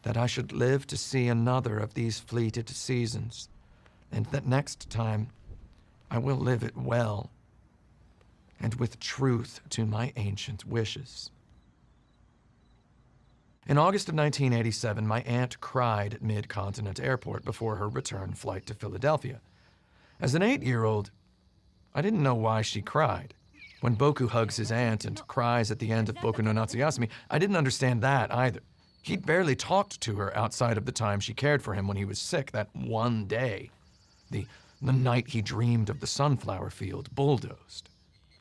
That I should live to see another of these fleeted seasons, and that next time I will live it well, and with truth to my ancient wishes. In August of 1987, my aunt cried at Mid-Continent Airport before her return flight to Philadelphia. As an 8-year-old, I didn't know why she cried. When Boku hugs his aunt and cries at the end of Boku no Natsuyasumi, I didn't understand that either. He'd barely talked to her outside of the time she cared for him when he was sick that one day. The night he dreamed of the sunflower field bulldozed.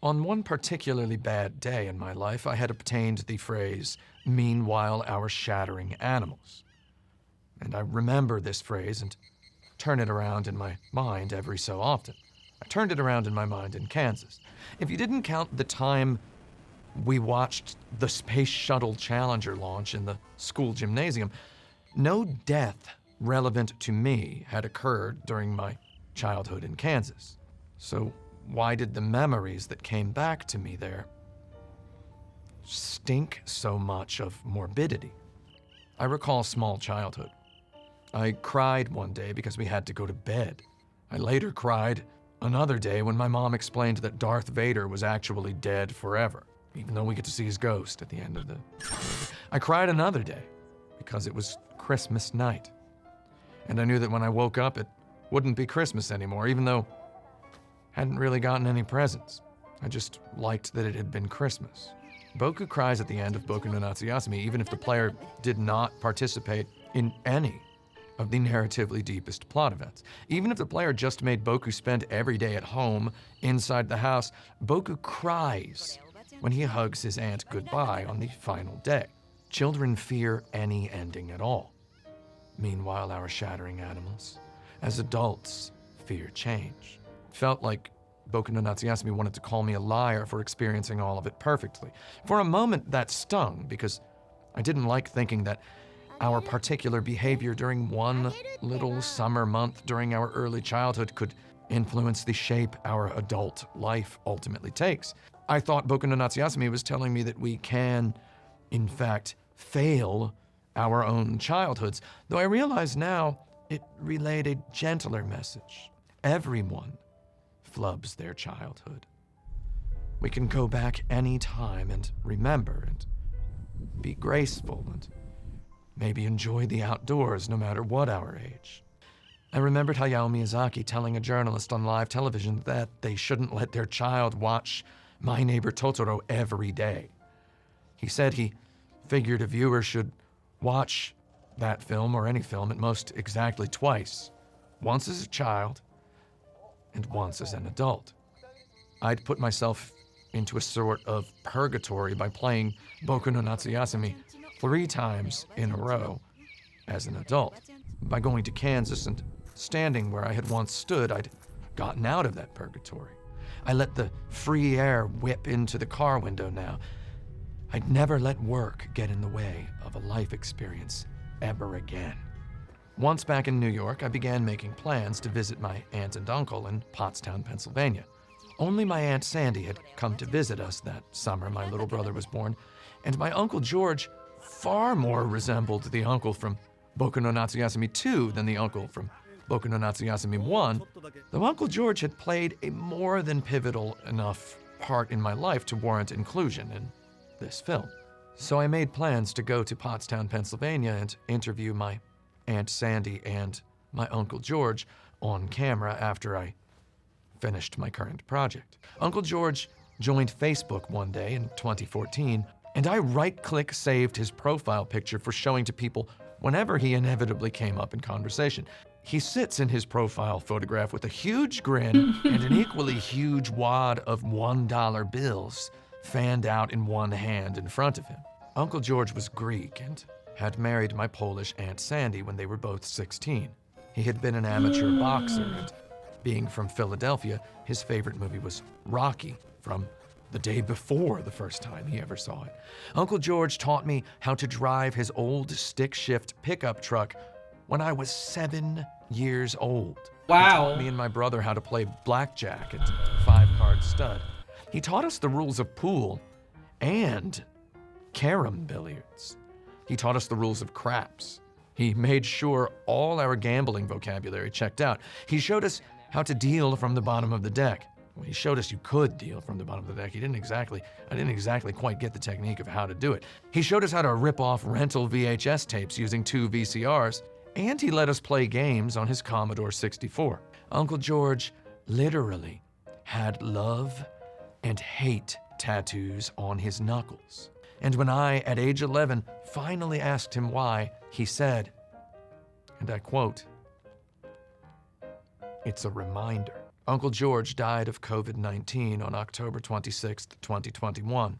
On one particularly bad day in my life, I had obtained the phrase, "Meanwhile, our shattering animals." And I remember this phrase and turn it around in my mind every so often. I turned it around in my mind in Kansas. If you didn't count the time we watched the Space Shuttle Challenger launch in the school gymnasium, no death relevant to me had occurred during my childhood in Kansas. So why did the memories that came back to me there stink so much of morbidity? I recall small childhood. I cried one day because we had to go to bed. I later cried another day when my mom explained that Darth Vader was actually dead forever, even though we get to see his ghost at the end of the movie. I cried another day because it was Christmas night. And I knew that when I woke up, it wouldn't be Christmas anymore, even though I hadn't really gotten any presents. I just liked that it had been Christmas. Boku cries at the end of Boku no Natsuyasumi, even if the player did not participate in any of the narratively deepest plot events. Even if the player just made Boku spend every day at home, inside the house, Boku cries when he hugs his aunt goodbye on the final day. Children fear any ending at all. Meanwhile, our shattering animals, as adults, fear change. It felt like Boku no Natsuyasumi wanted to call me a liar for experiencing all of it perfectly. For a moment, that stung, because I didn't like thinking that our particular behavior during one little summer month during our early childhood could influence the shape our adult life ultimately takes. I thought Boku no Natsuyasumi was telling me that we can, in fact, fail our own childhoods, though I realize now it relayed a gentler message. Everyone flubs their childhood. We can go back any time and remember and be graceful and maybe enjoy the outdoors no matter what our age. I remembered Hayao Miyazaki telling a journalist on live television that they shouldn't let their child watch My Neighbor Totoro every day. He said he figured a viewer should watch that film or any film at most exactly twice, once as a child and once as an adult. I'd put myself into a sort of purgatory by playing Boku no Natsuyasumi 3 times in a row as an adult. By going to Kansas and standing where I had once stood, I'd gotten out of that purgatory. I let the free air whip into the car window now. I'd never let work get in the way of a life experience ever again. Once back in New York, I began making plans to visit my aunt and uncle in Pottstown, Pennsylvania. Only my Aunt Sandy had come to visit us that summer my little brother was born, and my Uncle George far more resembled the uncle from Boku no Natsuyasumi 2 than the uncle from Boku no Natsuyasumi 1, though Uncle George had played a more than pivotal enough part in my life to warrant inclusion in this film. So I made plans to go to Pottstown, Pennsylvania and interview my Aunt Sandy and my Uncle George on camera after I finished my current project. Uncle George joined Facebook one day in 2014, and I right-click saved his profile picture for showing to people whenever he inevitably came up in conversation. He sits in his profile photograph with a huge grin and an equally huge wad of $1 bills fanned out in one hand in front of him. Uncle George was Greek and had married my Polish Aunt Sandy when they were both 16. He had been an amateur boxer, and being from Philadelphia, his favorite movie was Rocky from the day before the first time he ever saw it. Uncle George taught me how to drive his old stick-shift pickup truck when I was 7 years old. Wow. He taught me and my brother how to play blackjack at 5-card stud. He taught us the rules of pool and carom billiards. He taught us the rules of craps. He made sure all our gambling vocabulary checked out. He showed us how to deal from the bottom of the deck. Well, he showed us you could deal from the bottom of the deck. I didn't exactly quite get the technique of how to do it. He showed us how to rip off rental VHS tapes using 2 VCRs, and he let us play games on his Commodore 64. Uncle George literally had love and hate tattoos on his knuckles. And when I, at age 11, finally asked him why, he said, and I quote, "It's a reminder." Uncle George died of COVID-19 on October 26, 2021,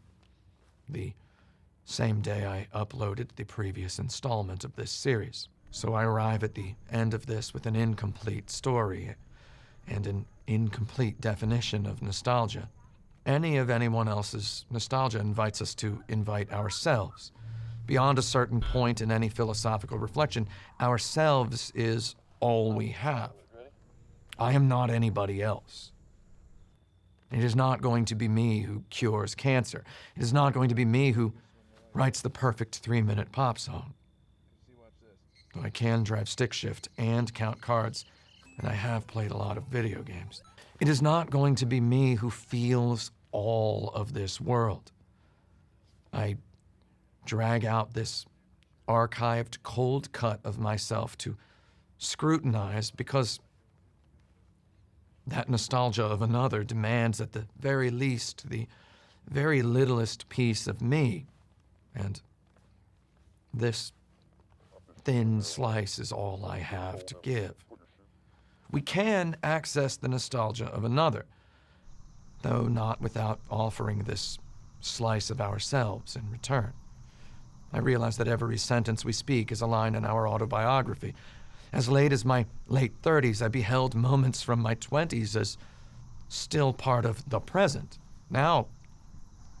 the same day I uploaded the previous installment of this series. So I arrive at the end of this with an incomplete story and an incomplete definition of nostalgia. Any of anyone else's nostalgia invites us to invite ourselves. Beyond a certain point in any philosophical reflection, ourselves is all we have. I am not anybody else. It is not going to be me who cures cancer. It is not going to be me who writes the perfect 3-minute pop song. Though I can drive stick shift and count cards, and I have played a lot of video games. It is not going to be me who feels all of this world. I drag out this archived cold cut of myself to scrutinize because that nostalgia of another demands at the very least the very littlest piece of me, and this thin slice is all I have to give. We can access the nostalgia of another, though not without offering this slice of ourselves in return. I realize that every sentence we speak is a line in our autobiography. As late as my late 30s, I beheld moments from my 20s as still part of the present. Now,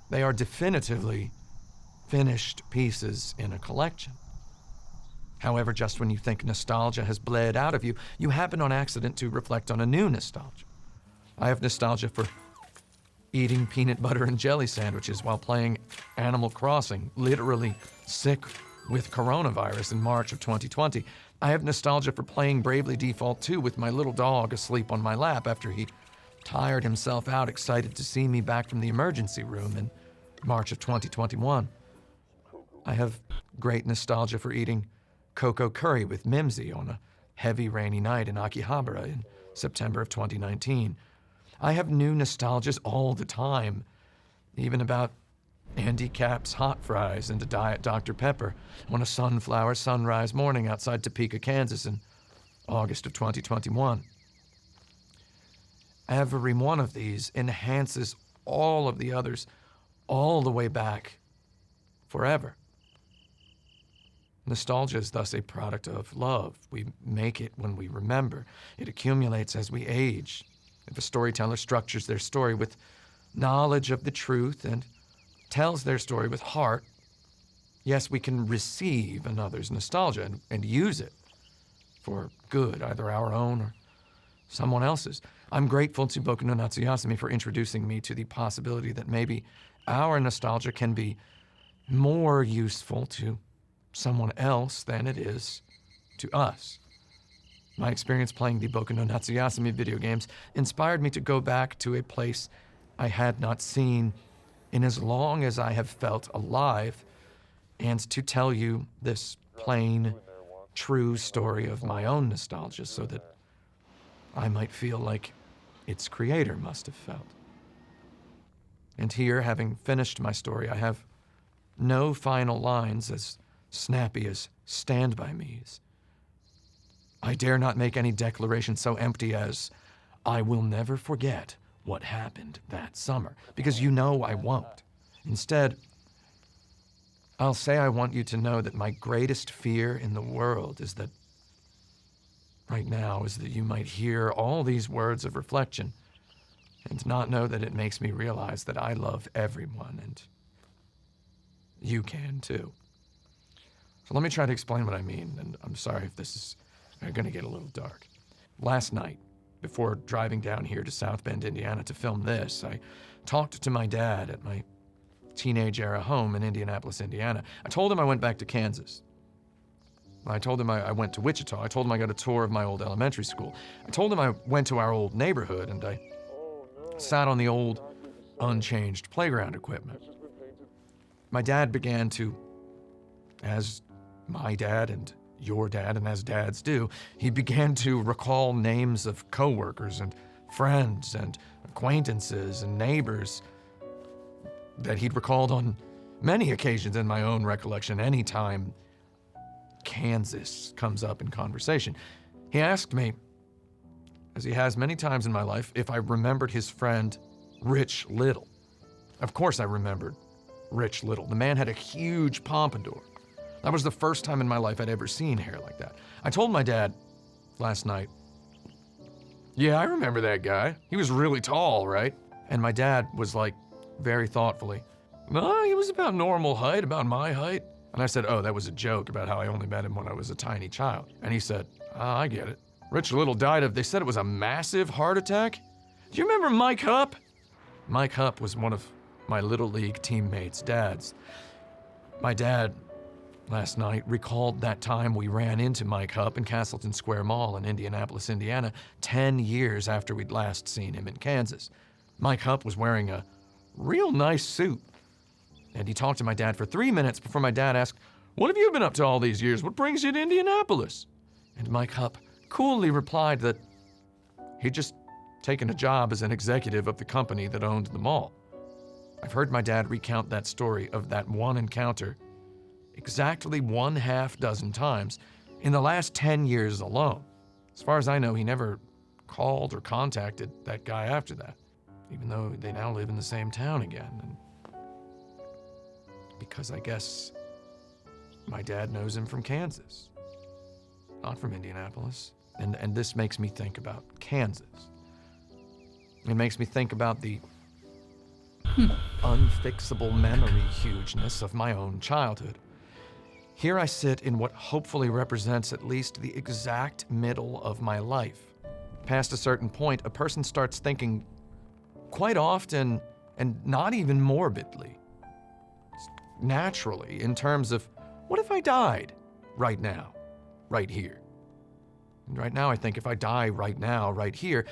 they are definitively finished pieces in a collection. However, just when you think nostalgia has bled out of you, you happen on accident to reflect on a new nostalgia. I have nostalgia for eating peanut butter and jelly sandwiches while playing Animal Crossing, literally sick with coronavirus in March of 2020. I have nostalgia for playing Bravely Default 2 with my little dog asleep on my lap after he tired himself out, excited to see me back from the emergency room in March of 2021. I have great nostalgia for eating cocoa curry with Mimsy on a heavy rainy night in Akihabara in September of 2019. I have new nostalgias all the time, even about Andy Capp's hot fries and a Diet Dr. Pepper on a sunflower sunrise morning outside Topeka, Kansas in August of 2021. Every one of these enhances all of the others all the way back forever. Nostalgia is thus a product of love. We make it when we remember. It accumulates as we age. If a storyteller structures their story with knowledge of the truth and tells their story with heart, yes, we can receive another's nostalgia and use it for good, either our own or someone else's. I'm grateful to Boku no Natsuyasumi for introducing me to the possibility that maybe our nostalgia can be more useful to someone else than it is to us. My experience playing the Boku no Natsuyasumi video games inspired me to go back to a place I had not seen in as long as I have felt alive, and to tell you this plain, true story of my own nostalgia so that I might feel like its creator must have felt. And here, having finished my story, I have no final lines as snappy as "Stand by me's." I dare not make any declaration so empty as, "I will never forget what happened that summer," because you know I won't. Instead, I'll say I want you to know that my greatest fear in the world is that right now is that you might hear all these words of reflection and not know that it makes me realize that I love everyone, and you can too. So let me try to explain what I mean, and I'm sorry if this is going to get a little dark. Last night, before driving down here to South Bend, Indiana to film this, I talked to my dad at my teenage era home in Indianapolis, Indiana. I told him I went back to Kansas. I told him I went to Wichita. I told him I got a tour of my old elementary school. I told him I went to our old neighborhood, and I sat on the old, unchanged playground equipment. My dad began to, as my dad and your dad and as dads do, he began to recall names of coworkers and friends and acquaintances and neighbors that he'd recalled on many occasions in my own recollection anytime Kansas comes up in conversation. He asked me, as he has many times in my life, if I remembered his friend Rich Little. Of course I remembered Rich Little. The man had a huge pompadour. That was the first time in my life I'd ever seen hair like that. I told my dad last night, yeah, I remember that guy. He was really tall, right? And my dad was like, very thoughtfully, no, he was about normal height, about my height. And I said, oh, that was a joke about how I only met him when I was a tiny child. And he said, I get it. Rich Little died of, they said it was a massive heart attack. Do you remember Mike Hupp? Mike Hupp was one of my Little League teammates' dads. My dad, last night, recalled that time we ran into Mike Hupp in Castleton Square Mall in Indianapolis, Indiana, 10 years after we'd last seen him in Kansas. Mike Hupp was wearing a real nice suit. And he talked to my dad for 3 minutes before my dad asked, what have you been up to all these years? What brings you to Indianapolis? And Mike Hupp coolly replied that he'd just taken a job as an executive of the company that owned the mall. I've heard my dad recount that story of that one encounter exactly 1/2 times in the last 10 years alone. As far as I know, he never called or contacted that guy after that, even though they now live in the same town again. And because I guess my dad knows him from Kansas, not from Indianapolis. And this makes me think about Kansas. It makes me think about the unfixable memory hugeness of my own childhood. Here I sit in what hopefully represents at least the exact middle of my life. Past a certain point, a person starts thinking quite often, and not even morbidly, naturally, in terms of, what if I died right now, right here? And right now I think if I die right now, right here,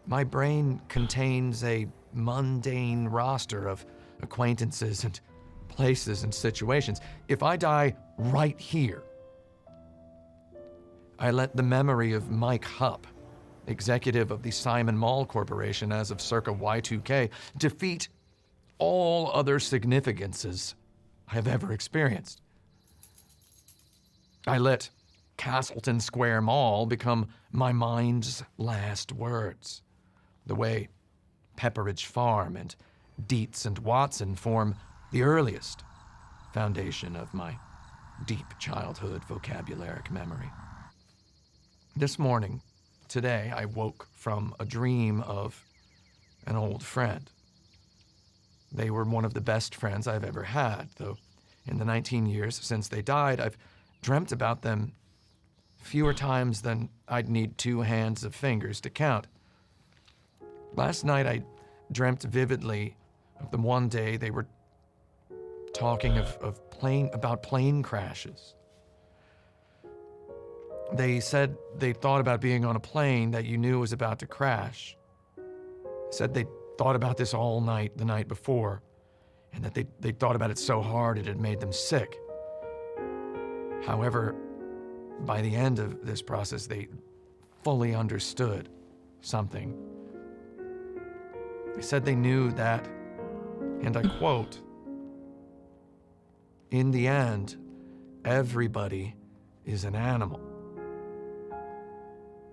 my brain contains a mundane roster of acquaintances and places and situations. If I die right here, I let the memory of Mike Hupp, executive of the Simon Mall Corporation as of circa Y2K, defeat all other significances I have ever experienced. I let Castleton Square Mall become my mind's last words, the way Pepperidge Farm and Dietz and Watson form the earliest foundation of my deep childhood vocabularic memory. This morning, today, I woke from a dream of an old friend. They were one of the best friends I've ever had, though in the 19 years since they died, I've dreamt about them fewer times than I'd need 2 hands of fingers to count. Last night, I dreamt vividly of the one day they were talking about plane crashes. They said they thought about being on a plane that you knew was about to crash. Said they thought about this all night the night before, and that they thought about it so hard it had made them sick. However, by the end of this process, they fully understood something. They said they knew that, and I quote, "In the end, everybody is an animal.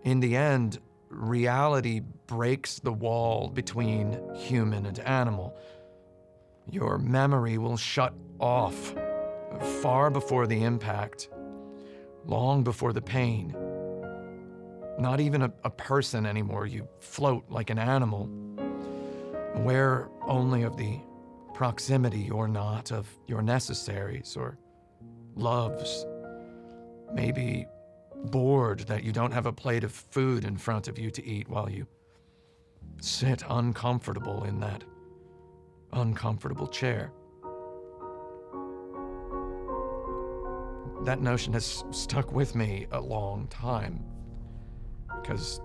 In the end, reality breaks the wall between human and animal. Your memory will shut off far before the impact, long before the pain. Not even a person anymore. You float like an animal. aware only of the proximity or not of your necessaries or loves, maybe bored that you don't have a plate of food in front of you to eat while you sit uncomfortable in that uncomfortable chair. That notion has stuck with me a long time because,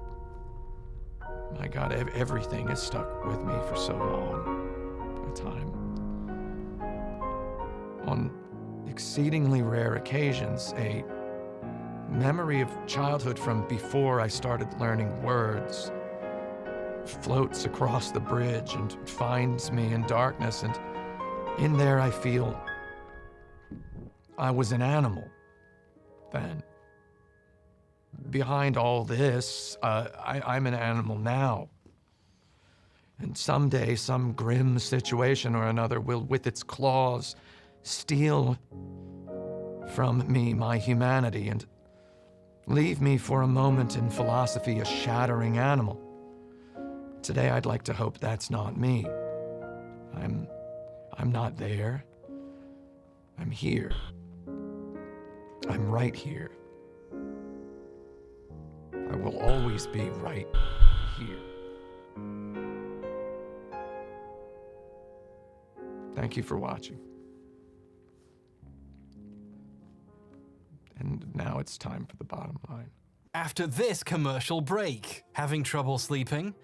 my God, everything has stuck with me for so long a time. On exceedingly rare occasions, a memory of childhood from before I started learning words floats across the bridge and finds me in darkness, and in there I feel I was an animal then. Behind all this, I'm an animal now. And someday, some grim situation or another will, with its claws, steal from me my humanity and leave me for a moment in philosophy a shattering animal. Today, I'd like to hope that's not me. I'm not there. I'm here. I'm right here. I will always be right here. Thank you for watching. And now it's time for the bottom line. After this commercial break, having trouble sleeping?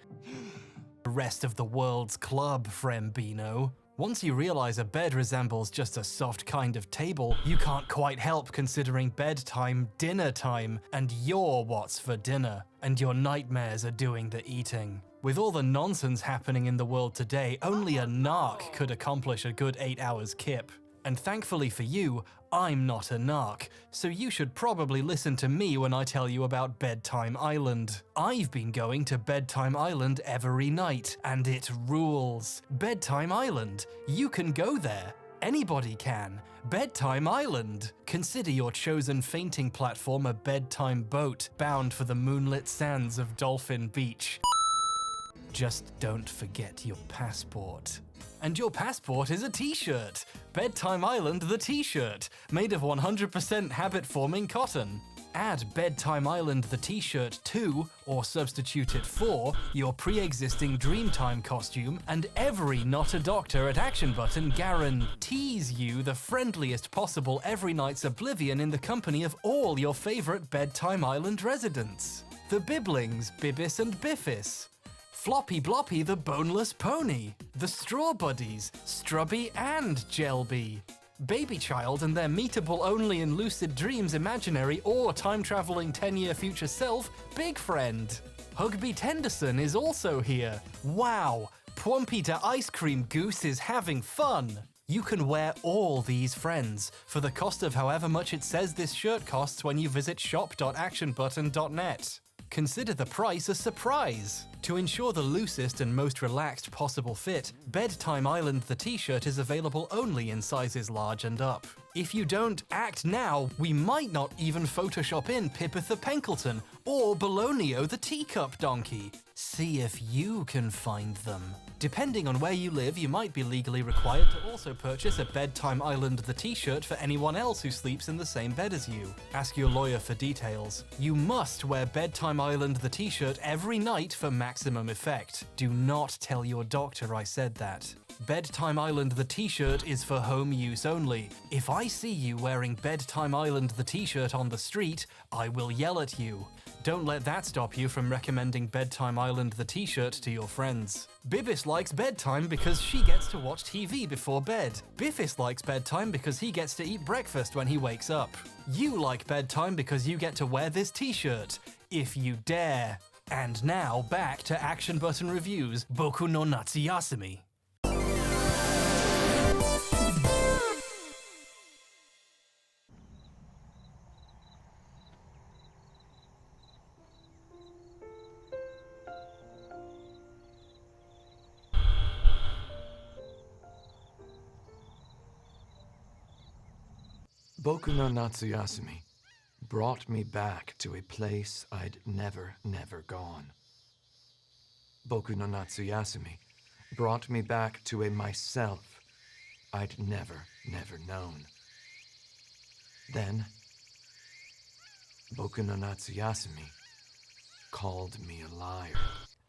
The rest of the world's club, Frembino. Once you realize a bed resembles just a soft kind of table, you can't quite help considering bedtime dinner time, and you're what's for dinner, and your nightmares are doing the eating. With all the nonsense happening in the world today, only a narc could accomplish a good 8 hours kip. And thankfully for you, I'm not a narc, so you should probably listen to me when I tell you about Bedtime Island. I've been going to Bedtime Island every night, and it rules. Bedtime Island. You can go there. Anybody can. Bedtime Island. Consider your chosen fainting platform a bedtime boat bound for the moonlit sands of Dolphin Beach. Just don't forget your passport. And your passport is a t-shirt. Bedtime Island the t-shirt, made of 100% habit-forming cotton. Add Bedtime Island the t-shirt to, or substitute it for, your pre-existing Dreamtime costume, and every Not a Doctor at Action Button guarantees you the friendliest possible every night's oblivion in the company of all your favorite Bedtime Island residents. The Bibblings, Bibbis and Biffis. Floppy Bloppy the Boneless Pony, the Straw Buddies, Strubby and Jelby, Baby Child and their meetable only in lucid dreams imaginary or time-traveling 10-year future self, Big Friend. Hugby Tenderson is also here. Wow, Pwompita Ice Cream Goose is having fun. You can wear all these friends for the cost of however much it says this shirt costs when you visit shop.actionbutton.net. Consider the price a surprise. To ensure the loosest and most relaxed possible fit, Bedtime Island the t-shirt is available only in sizes large and up. If you don't act now, we might not even Photoshop in Pipitha Penkleton or Bologna the teacup donkey. See if you can find them. Depending on where you live, you might be legally required to also purchase a Bedtime Island the t-shirt for anyone else who sleeps in the same bed as you. Ask your lawyer for details. You must wear Bedtime Island the t-shirt every night for maximum effect. Do not tell your doctor I said that. Bedtime Island the t-shirt is for home use only. If I see you wearing Bedtime Island the t-shirt on the street, I will yell at you. Don't let that stop you from recommending Bedtime Island the t-shirt to your friends. Bibbis likes bedtime because she gets to watch TV before bed. Biffis likes bedtime because he gets to eat breakfast when he wakes up. You like bedtime because you get to wear this t-shirt, if you dare. And now back to Action Button Reviews, Boku no Natsuyasumi. Boku no Natsuyasumi brought me back to a place I'd never gone. Boku no Natsuyasumi brought me back to a myself I'd never known. Then, Boku no Natsuyasumi called me a liar.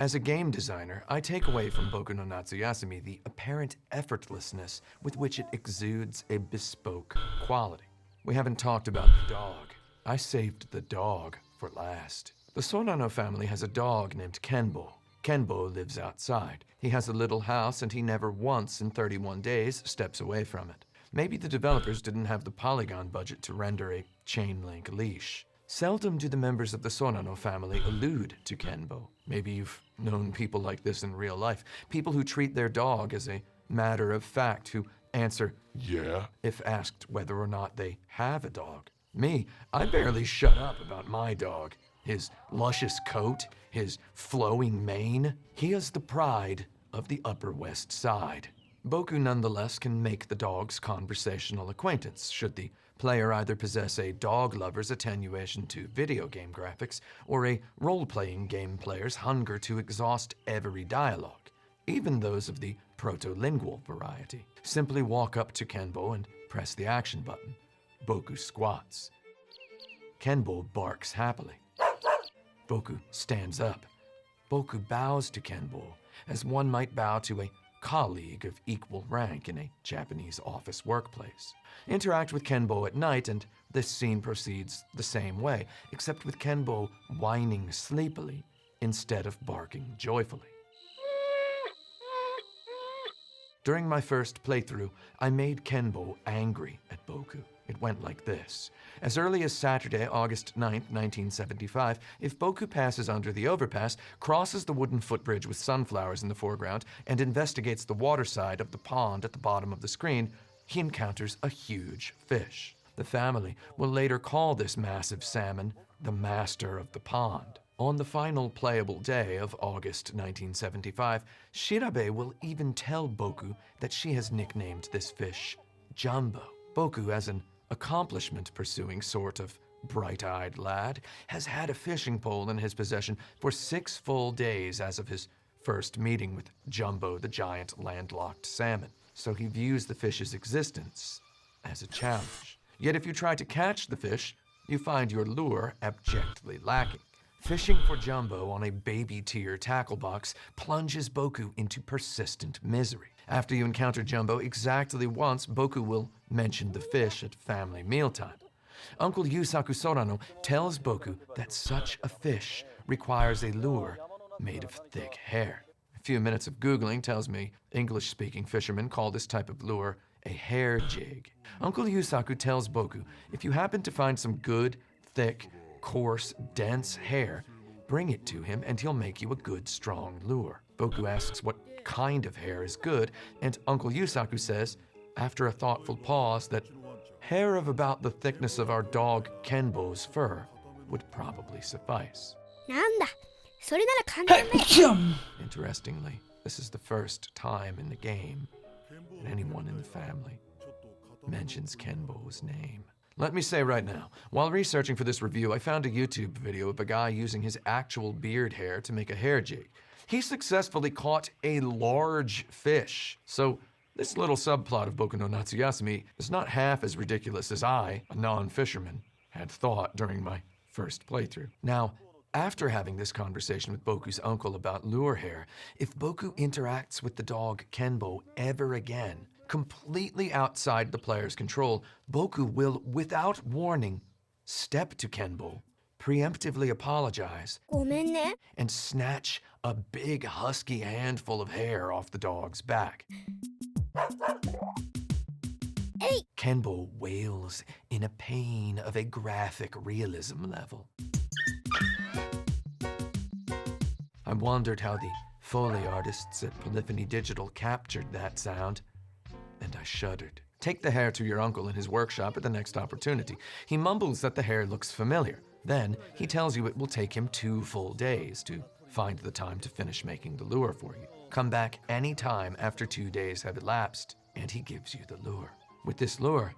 As a game designer, I take away from Boku no Natsuyasumi the apparent effortlessness with which it exudes a bespoke quality. We haven't talked about the dog. I saved the dog for last. The Sorano family has a dog named Kenbo. Kenbo lives outside. He has a little house and he never once in 31 days steps away from it. Maybe the developers didn't have the Polygon budget to render a chain-link leash. Seldom do the members of the Sorano family allude to Kenbo. Maybe you've known people like this in real life. People who treat their dog as a matter of fact, who answer, yeah, if asked whether or not they have a dog. Me, I barely shut up about my dog. His luscious coat, his flowing mane. He is the pride of the Upper West Side. Boku nonetheless can make the dog's conversational acquaintance, should the player either possess a dog lover's attenuation to video game graphics or a role-playing game player's hunger to exhaust every dialogue, even those of the proto-lingual variety. Simply walk up to Kenbo and press the action button. Boku squats. Kenbo barks happily. Boku stands up. Boku bows to Kenbo as one might bow to a colleague of equal rank in a Japanese office workplace. Interact with Kenbo at night and this scene proceeds the same way, except with Kenbo whining sleepily instead of barking joyfully. During my first playthrough, I made Kenbo angry at Boku. It went like this. As early as Saturday, August 9th, 1975, if Boku passes under the overpass, crosses the wooden footbridge with sunflowers in the foreground, and investigates the water side of the pond at the bottom of the screen, he encounters a huge fish. The family will later call this massive salmon the master of the pond. On the final playable day of August 1975, Shirabe will even tell Boku that she has nicknamed this fish Jumbo. Boku, as an accomplishment-pursuing sort of bright-eyed lad, has had a fishing pole in his possession for 6 full days as of his first meeting with Jumbo, the giant landlocked salmon. So he views the fish's existence as a challenge. Yet if you try to catch the fish, you find your lure abjectly lacking. Fishing for Jumbo on a baby-tier tackle box plunges Boku into persistent misery. After you encounter Jumbo exactly once, Boku will mention the fish at family mealtime. Uncle Yusaku Sorano tells Boku that such a fish requires a lure made of thick hair. A few minutes of Googling tells me English-speaking fishermen call this type of lure a hair jig. Uncle Yusaku tells Boku, if you happen to find some good, thick, coarse, dense hair, bring it to him and he'll make you a good, strong lure. Boku asks what kind of hair is good, and Uncle Yusaku says, after a thoughtful pause, that hair of about the thickness of our dog Kenbo's fur would probably suffice. なんだ、それなら簡単だよ。 Interestingly, this is the first time in the game that anyone in the family mentions Kenbo's name. Let me say right now, while researching for this review, I found a YouTube video of a guy using his actual beard hair to make a hair jig. He successfully caught a large fish. So this little subplot of Boku no Natsuyasumi is not half as ridiculous as I, a non-fisherman, had thought during my first playthrough. Now, after having this conversation with Boku's uncle about lure hair, if Boku interacts with the dog Kenbo ever again, completely outside the player's control, Boku will, without warning, step to Kenbo, preemptively apologize, ごめんね。 and snatch a big husky handful of hair off the dog's back. Hey! Kenbo wails in a pain of a graphic realism level. I wondered how the Foley artists at Polyphony Digital captured that sound, and I shuddered. Take the hair to your uncle in his workshop at the next opportunity. He mumbles that the hair looks familiar. Then he tells you it will take him 2 full days to find the time to finish making the lure for you. Come back any time after 2 days have elapsed, and he gives you the lure. With this lure,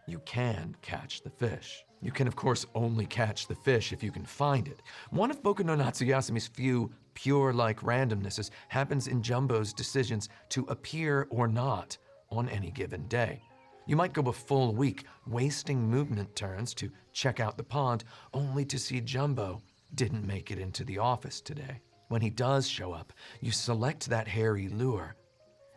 you can catch the fish. You can, of course, only catch the fish if you can find it. One of Boku no Natsuyasumi's few pure-like randomnesses happens in Jumbo's decisions to appear or not on any given day. You might go a full week wasting movement turns to check out the pond, only to see Jumbo didn't make it into the office today. When he does show up, you select that hairy lure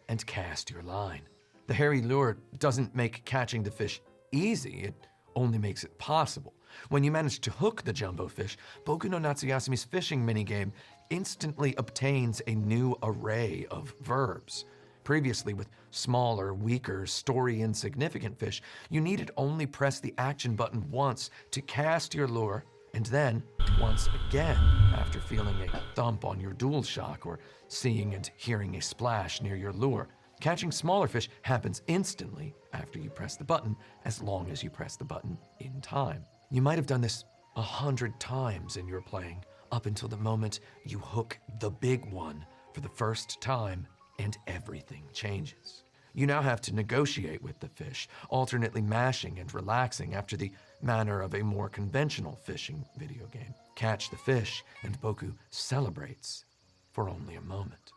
and cast your line. The hairy lure doesn't make catching the fish easy, it only makes it possible. When you manage to hook the Jumbo fish, Boku no Natsuyasumi's fishing minigame instantly obtains a new array of verbs. Previously, with smaller, weaker, story-insignificant fish, you needed only press the action button once to cast your lure, and then once again after feeling a thump on your DualShock or seeing and hearing a splash near your lure. Catching smaller fish happens instantly after you press the button, as long as you press the button in time. You might have done this 100 times in your playing, up until the moment you hook the big one for the first time, and everything changes. You now have to negotiate with the fish, alternately mashing and relaxing after the manner of a more conventional fishing video game. Catch the fish, and Boku celebrates for only a moment.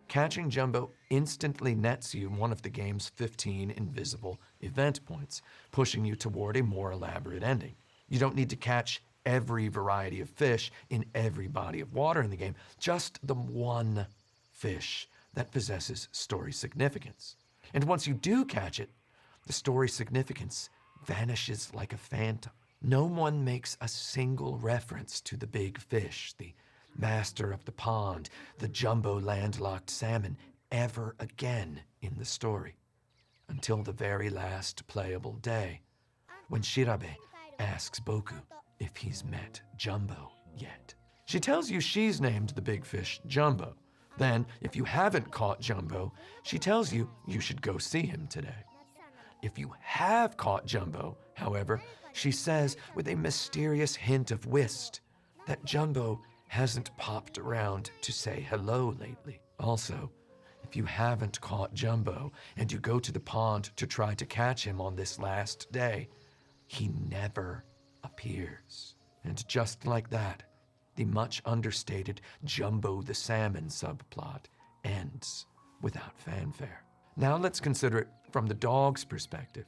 Catching Jumbo instantly nets you one of the game's 15 invisible event points, pushing you toward a more elaborate ending. You don't need to catch every variety of fish in every body of water in the game, just the one fish that possesses story significance. And once you do catch it, the story significance vanishes like a phantom. No one makes a single reference to the big fish, the master of the pond, the Jumbo landlocked salmon, ever again in the story, until the very last playable day, when Shirabe asks Boku if he's met Jumbo yet. She tells you she's named the big fish Jumbo. Then, if you haven't caught Jumbo, she tells you you should go see him today. If you have caught Jumbo, however, she says with a mysterious hint of whist that Jumbo hasn't popped around to say hello lately. Also, if you haven't caught Jumbo and you go to the pond to try to catch him on this last day, he never appears. And just like that, the much understated Jumbo the Salmon subplot ends without fanfare. Now let's consider it from the dog's perspective.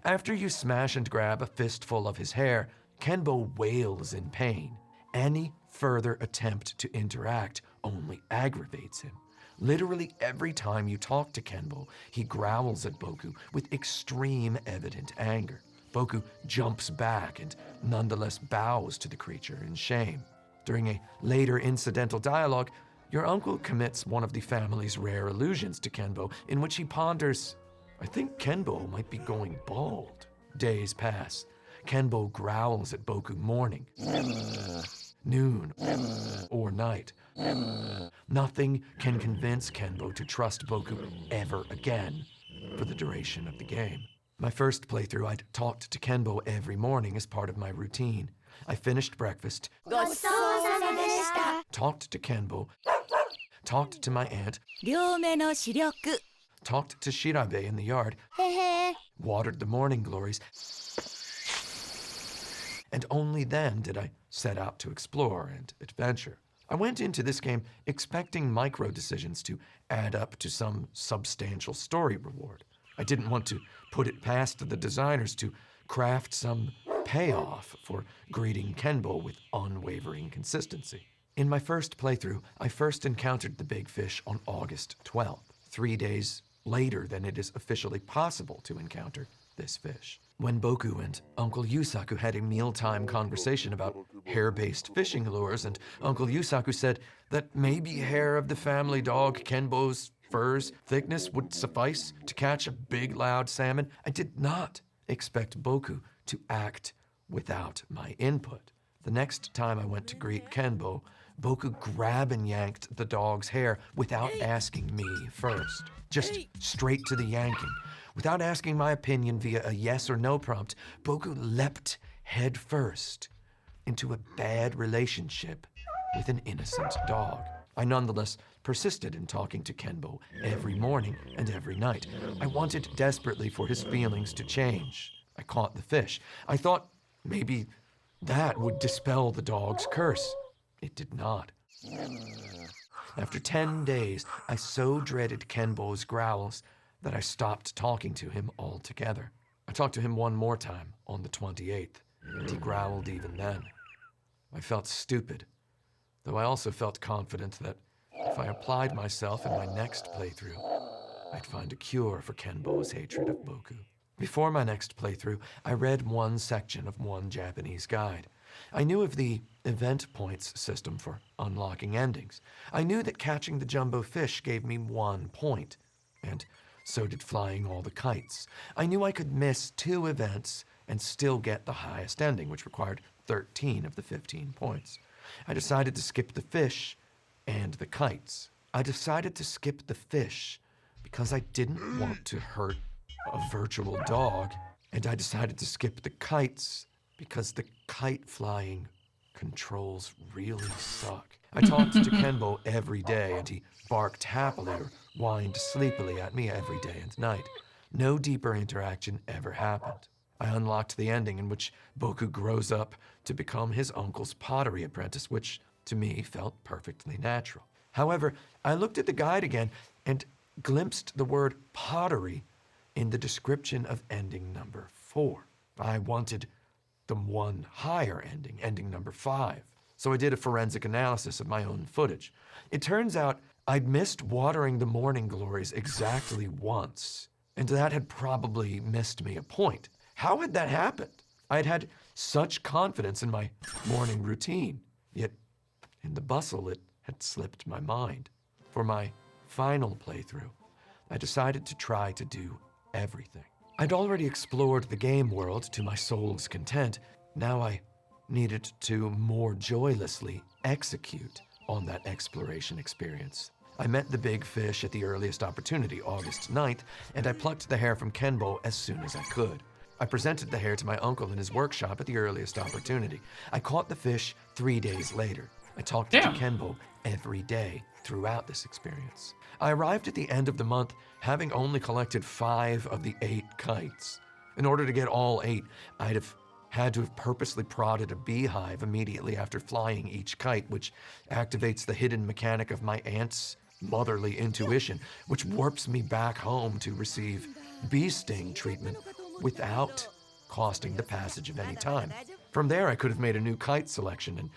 After you smash and grab a fistful of his hair, Kenbo wails in pain. Any further attempt to interact only aggravates him. Literally every time you talk to Kenbo, he growls at Boku with extreme evident anger. Boku jumps back and nonetheless bows to the creature in shame. During a later incidental dialogue, your uncle commits one of the family's rare allusions to Kenbo, in which he ponders, I think Kenbo might be going bald. Days pass. Kenbo growls at Boku morning, noon, or night. Nothing can convince Kenbo to trust Boku ever again for the duration of the game. My first playthrough, I'd talked to Kenbo every morning as part of my routine. I finished breakfast, talked to Kenbo, talked to my aunt, 両目の視力 talked to Shirabe in the yard, へへ watered the morning glories, and only then did I set out to explore and adventure. I went into this game expecting micro decisions to add up to some substantial story reward. I didn't want to put it past the designers to craft some payoff for greeting Kenbo with unwavering consistency. In my first playthrough, I first encountered the big fish on August 12th, 3 days later than it is officially possible to encounter this fish. When Boku and Uncle Yusaku had a mealtime conversation about hair-based fishing lures, and Uncle Yusaku said that maybe hair of the family dog Kenbo's fur's thickness would suffice to catch a big, loud salmon, I did not expect Boku to act without my input. The next time I went to greet Kenbo, Boku grab and yanked the dog's hair without asking me first. Just straight to the yanking. Without asking my opinion via a yes or no prompt, Boku leapt head first into a bad relationship with an innocent dog. I nonetheless persisted in talking to Kenbo every morning and every night. I wanted desperately for his feelings to change. I caught the fish. I thought maybe that would dispel the dog's curse. It did not. After 10 days, I so dreaded Kenbo's growls that I stopped talking to him altogether. I talked to him one more time on the 28th, and he growled even then. I felt stupid, though I also felt confident that if I applied myself in my next playthrough, I'd find a cure for Kenbo's hatred of Boku. Before my next playthrough, I read one section of one Japanese guide. I knew of the event points system for unlocking endings. I knew that catching the jumbo fish gave me 1 point, and so did flying all the kites. I knew I could miss 2 events and still get the highest ending, which required 13 of the 15 points. I decided to skip the fish and the kites. I decided to skip the fish because I didn't want to hurt a virtual dog, and I decided to skip the kites because the kite flying controls really suck. I talked to Kenbo every day, and he barked happily or whined sleepily at me every day and night. No deeper interaction ever happened. I unlocked the ending in which Boku grows up to become his uncle's pottery apprentice, which to me felt perfectly natural. However, I looked at the guide again and glimpsed the word pottery in the description of ending number 4. I wanted the one higher ending, ending number 5. So I did a forensic analysis of my own footage. It turns out I'd missed watering the morning glories exactly once, and that had probably missed me a point. How had that happened? I'd had such confidence in my morning routine, yet in the bustle it had slipped my mind. For my final playthrough, I decided to try to do everything. I'd already explored the game world to my soul's content. Now I needed to more joylessly execute on that exploration experience. I met the big fish at the earliest opportunity, August 9th, and I plucked the hair from Kenbo as soon as I could. I presented the hair to my uncle in his workshop at the earliest opportunity. I caught the fish 3 days later. I talked to Kenbo every day throughout this experience. I arrived at the end of the month having only collected 5 of the 8 kites. In order to get all 8, I'd have had to have purposely prodded a beehive immediately after flying each kite, which activates the hidden mechanic of my aunt's motherly intuition, which warps me back home to receive bee sting treatment without costing the passage of any time. From there, I could have made a new kite selection and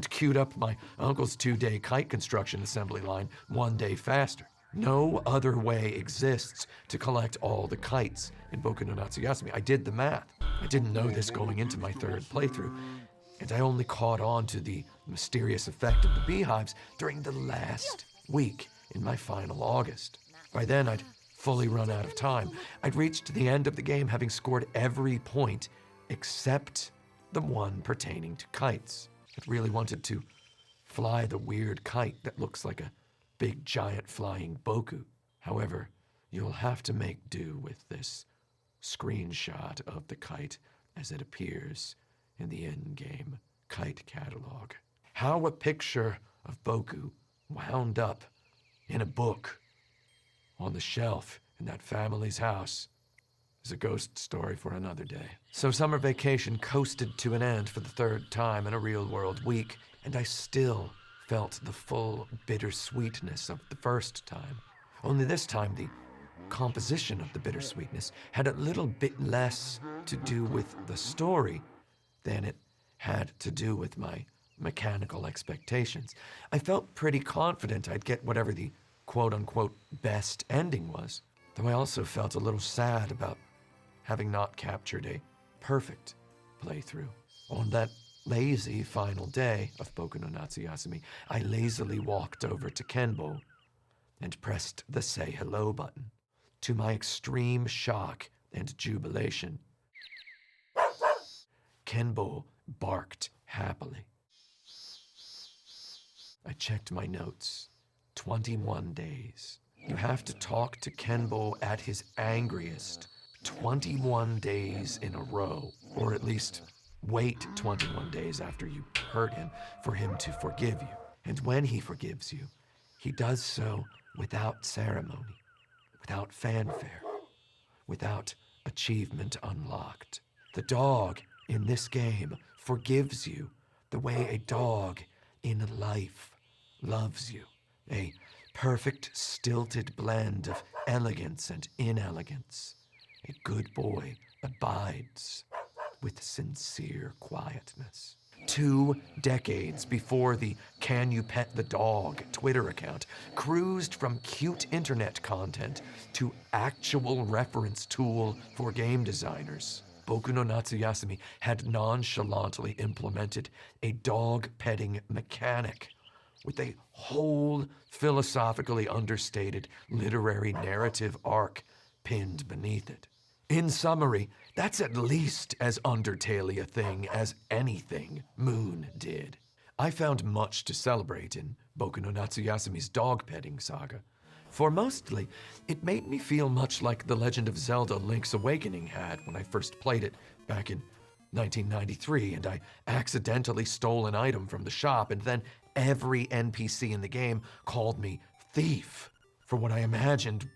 queued up my uncle's 2-day kite construction assembly line 1 day faster. No other way exists to collect all the kites in Boku no Natsuyasumi. I did the math. I didn't know this going into my 3rd playthrough, and I only caught on to the mysterious effect of the beehives during the last week in my final August. By then, I'd fully run out of time. I'd reached the end of the game having scored every point except the one pertaining to kites. I really wanted to fly the weird kite that looks like a big giant flying Boku. However, you'll have to make do with this screenshot of the kite as it appears in the in-game kite catalog. How a picture of Boku wound up in a book on the shelf in that family's house is a ghost story for another day. So summer vacation coasted to an end for the 3rd time in a real-world week, and I still felt the full bittersweetness of the first time. Only this time, the composition of the bittersweetness had a little bit less to do with the story than it had to do with my mechanical expectations. I felt pretty confident I'd get whatever the quote-unquote best ending was, though I also felt a little sad about having not captured a perfect playthrough. On that lazy final day of Boku no Natsuyasumi, I lazily walked over to Kenbo and pressed the say hello button. To my extreme shock and jubilation, Kenbo barked happily. I checked my notes. 21 days. You have to talk to Kenbo at his angriest 21 days in a row, or at least wait 21 days after you hurt him for him to forgive you. And when he forgives you, he does so without ceremony, without fanfare, without achievement unlocked. The dog in this game forgives you the way a dog in life loves you. A perfect stilted blend of elegance and inelegance. A good boy abides with sincere quietness. 2 decades before the Can You Pet the Dog Twitter account cruised from cute internet content to actual reference tool for game designers, Boku no Natsuyasumi had nonchalantly implemented a dog petting mechanic with a whole philosophically understated literary narrative arc pinned beneath it. In summary, that's at least as Undertale a thing as anything Moon did. I found much to celebrate in Boku no Natsuyasumi's dog petting saga. For mostly, it made me feel much like The Legend of Zelda Link's Awakening had when I first played it back in 1993, and I accidentally stole an item from the shop, and then every NPC in the game called me thief for what I imagined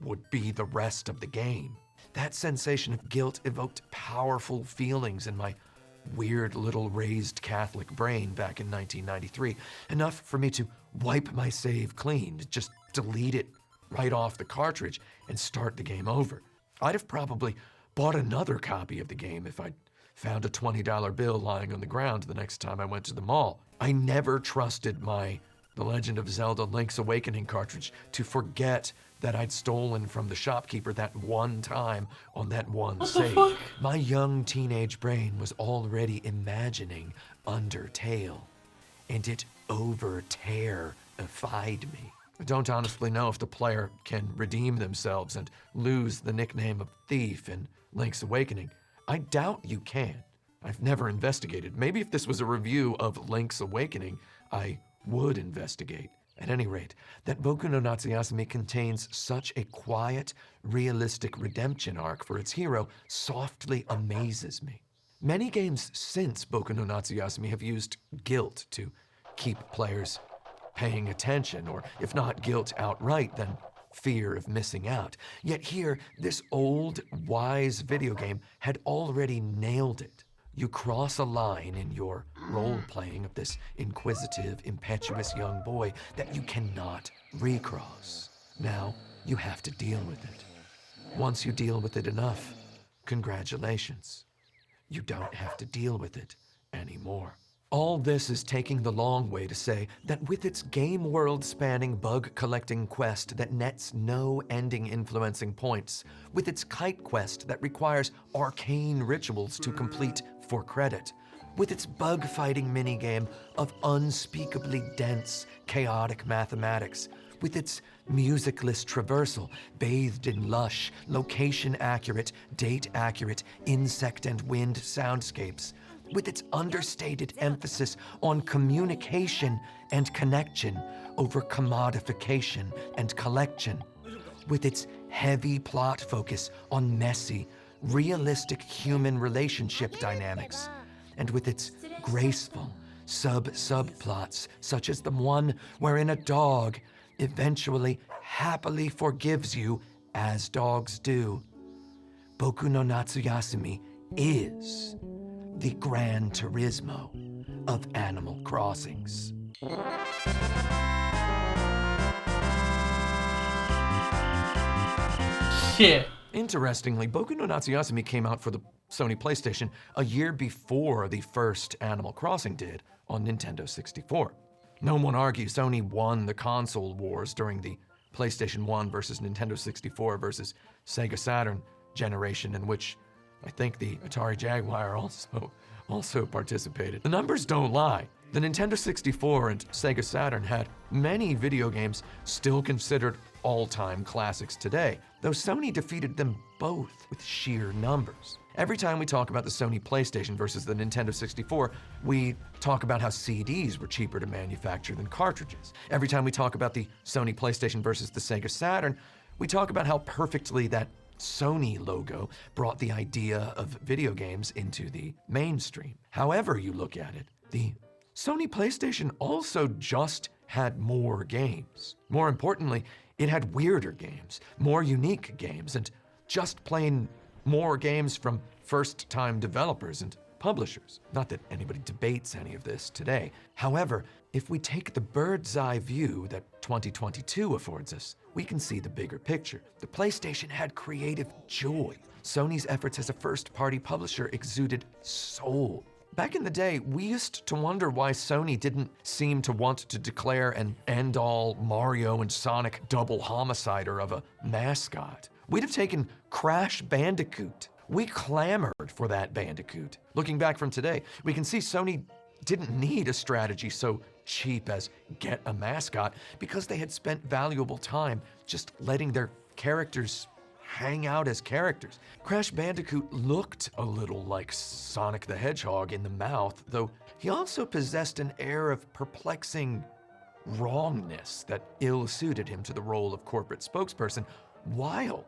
would be the rest of the game. That sensation of guilt evoked powerful feelings in my weird little raised Catholic brain back in 1993, enough for me to wipe my save clean, just delete it right off the cartridge and start the game over. I'd have probably bought another copy of the game if I'd found a $20 bill lying on the ground the next time I went to the mall. I never trusted my The Legend of Zelda Link's Awakening cartridge to forget that I'd stolen from the shopkeeper that one time on that one save. My young teenage brain was already imagining Undertale, and it over-terrified me. I don't honestly know if the player can redeem themselves and lose the nickname of Thief in Link's Awakening. I doubt you can. I've never investigated. Maybe if this was a review of Link's Awakening, I would investigate. At any rate, that Boku no Natsuyasumi contains such a quiet, realistic redemption arc for its hero softly amazes me. Many games since Boku no Natsuyasumi have used guilt to keep players paying attention, or if not guilt outright, then fear of missing out. Yet here, this old, wise video game had already nailed it. You cross a line in your role-playing of this inquisitive, impetuous young boy that you cannot recross. Now, you have to deal with it. Once you deal with it enough, congratulations. You don't have to deal with it anymore. All this is taking the long way to say that with its game world-spanning bug-collecting quest that nets no ending-influencing points, with its kite quest that requires arcane rituals to complete for credit, with its bug-fighting minigame of unspeakably dense, chaotic mathematics, with its musicless traversal bathed in lush, location-accurate, date-accurate, insect and wind soundscapes, with its understated emphasis on communication and connection over commodification and collection, with its heavy plot focus on messy, realistic human relationship dynamics, and with its graceful subplots such as the one wherein a dog eventually happily forgives you, as dogs do. Boku no Natsuyasumi is the Gran Turismo of Animal Crossings. Shit. Interestingly, Boku no Natsuyasumi came out for the Sony PlayStation a year before the first Animal Crossing did on Nintendo 64. No one argues Sony won the console wars during the PlayStation 1 versus Nintendo 64 versus Sega Saturn generation, in which I think the Atari Jaguar also participated. The numbers don't lie. The Nintendo 64 and Sega Saturn had many video games still considered all-time classics today, though Sony defeated them both with sheer numbers. Every time we talk about the Sony PlayStation versus the Nintendo 64, we talk about how CDs were cheaper to manufacture than cartridges. Every time we talk about the Sony PlayStation versus the Sega Saturn, we talk about how perfectly that Sony logo brought the idea of video games into the mainstream. However you look at it, the Sony PlayStation also just had more games. More importantly, it had weirder games, more unique games, and just plain more games from first-time developers and publishers. Not that anybody debates any of this today. However, if we take the bird's eye view that 2022 affords us, we can see the bigger picture. The PlayStation had creative joy. Sony's efforts as a first-party publisher exuded soul. Back in the day, we used to wonder why Sony didn't seem to want to declare an end-all Mario and Sonic double homicider of a mascot. We'd have taken Crash Bandicoot. We clamored for that Bandicoot. Looking back from today, we can see Sony didn't need a strategy so cheap as get a mascot because they had spent valuable time just letting their characters hang out as characters. Crash Bandicoot looked a little like Sonic the Hedgehog in the mouth, though he also possessed an air of perplexing wrongness that ill-suited him to the role of corporate spokesperson, while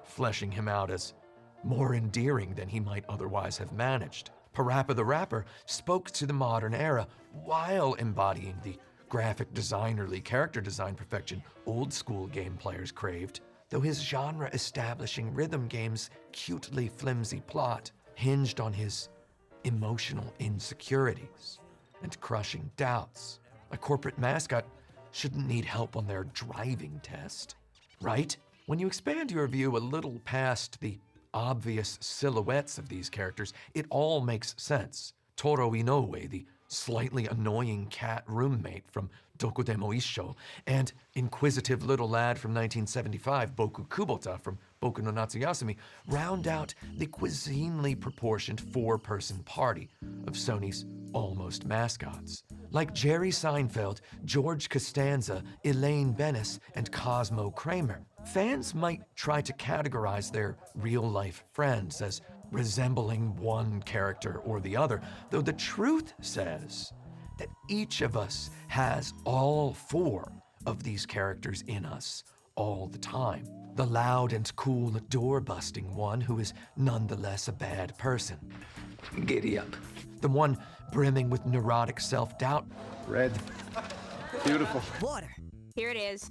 fleshing him out as more endearing than he might otherwise have managed. Parappa the Rapper spoke to the modern era while embodying the graphic designerly character design perfection old-school game players craved, though his genre-establishing rhythm game's cutely flimsy plot hinged on his emotional insecurities and crushing doubts. A corporate mascot shouldn't need help on their driving test, right? When you expand your view a little past the obvious silhouettes of these characters, it all makes sense. Toro Inoue, the slightly annoying cat roommate from Dokudemo Issho, and inquisitive little lad from 1975, Boku Kubota from Boku no Natsuyasumi, round out the cuisinely proportioned four-person party of Sony's almost mascots. Like Jerry Seinfeld, George Costanza, Elaine Bennis, and Cosmo Kramer, fans might try to categorize their real-life friends as resembling one character or the other, though the truth says that each of us has all four of these characters in us all the time. The loud and cool door-busting one who is nonetheless a bad person. Giddy up. The one brimming with neurotic self-doubt. Red. Beautiful. Water. Here it is.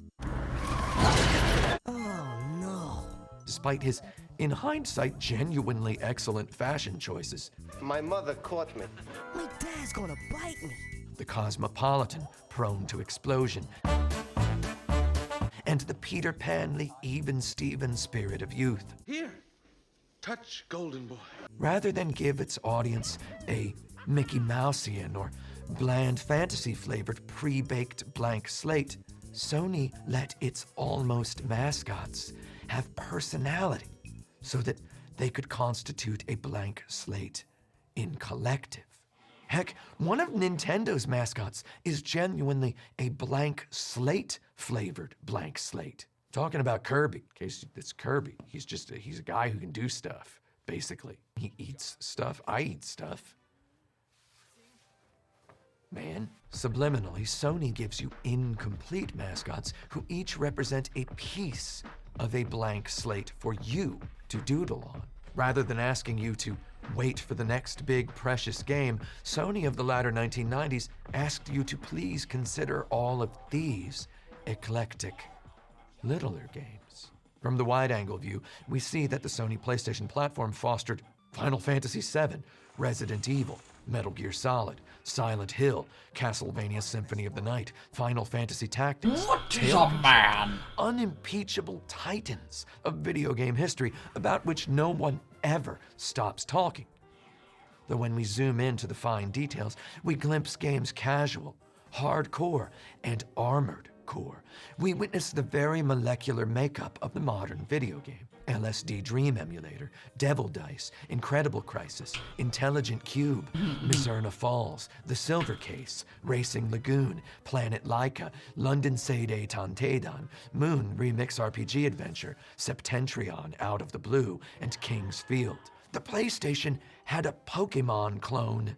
Oh no. Despite his, in hindsight, genuinely excellent fashion choices. My mother caught me. My dad's gonna bite me. The cosmopolitan, prone to explosion. And the Peter Panly, even-Steven spirit of youth. Here, touch Golden Boy. Rather than give its audience a Mickey Mouseian or bland fantasy-flavored pre-baked blank slate, Sony let its almost mascots have personality so that they could constitute a blank slate in collective. Heck, one of Nintendo's mascots is genuinely a blank slate-flavored blank slate. Talking about Kirby, in case it's Kirby, he's a guy who can do stuff, basically. He eats stuff, I eat stuff. Man, subliminally, Sony gives you incomplete mascots who each represent a piece of a blank slate for you to doodle on. Rather than asking you to wait for the next big precious game, Sony of the latter 1990s asked you to please consider all of these eclectic, littler games. From the wide-angle view, we see that the Sony PlayStation platform fostered Final Fantasy VII, Resident Evil, Metal Gear Solid, Silent Hill, Castlevania Symphony of the Night, Final Fantasy Tactics. What is a man? Unimpeachable titans of video game history about which no one ever stops talking. Though when we zoom into the fine details, we glimpse games casual, hardcore, and armored core. We witness the very molecular makeup of the modern video game. LSD Dream Emulator, Devil Dice, Incredible Crisis, Intelligent Cube, Miserna Falls, The Silver Case, Racing Lagoon, Planet Laika, London Seide Tantedan, Moon Remix RPG Adventure, Septentrion Out of the Blue, and King's Field. The PlayStation had a Pokemon clone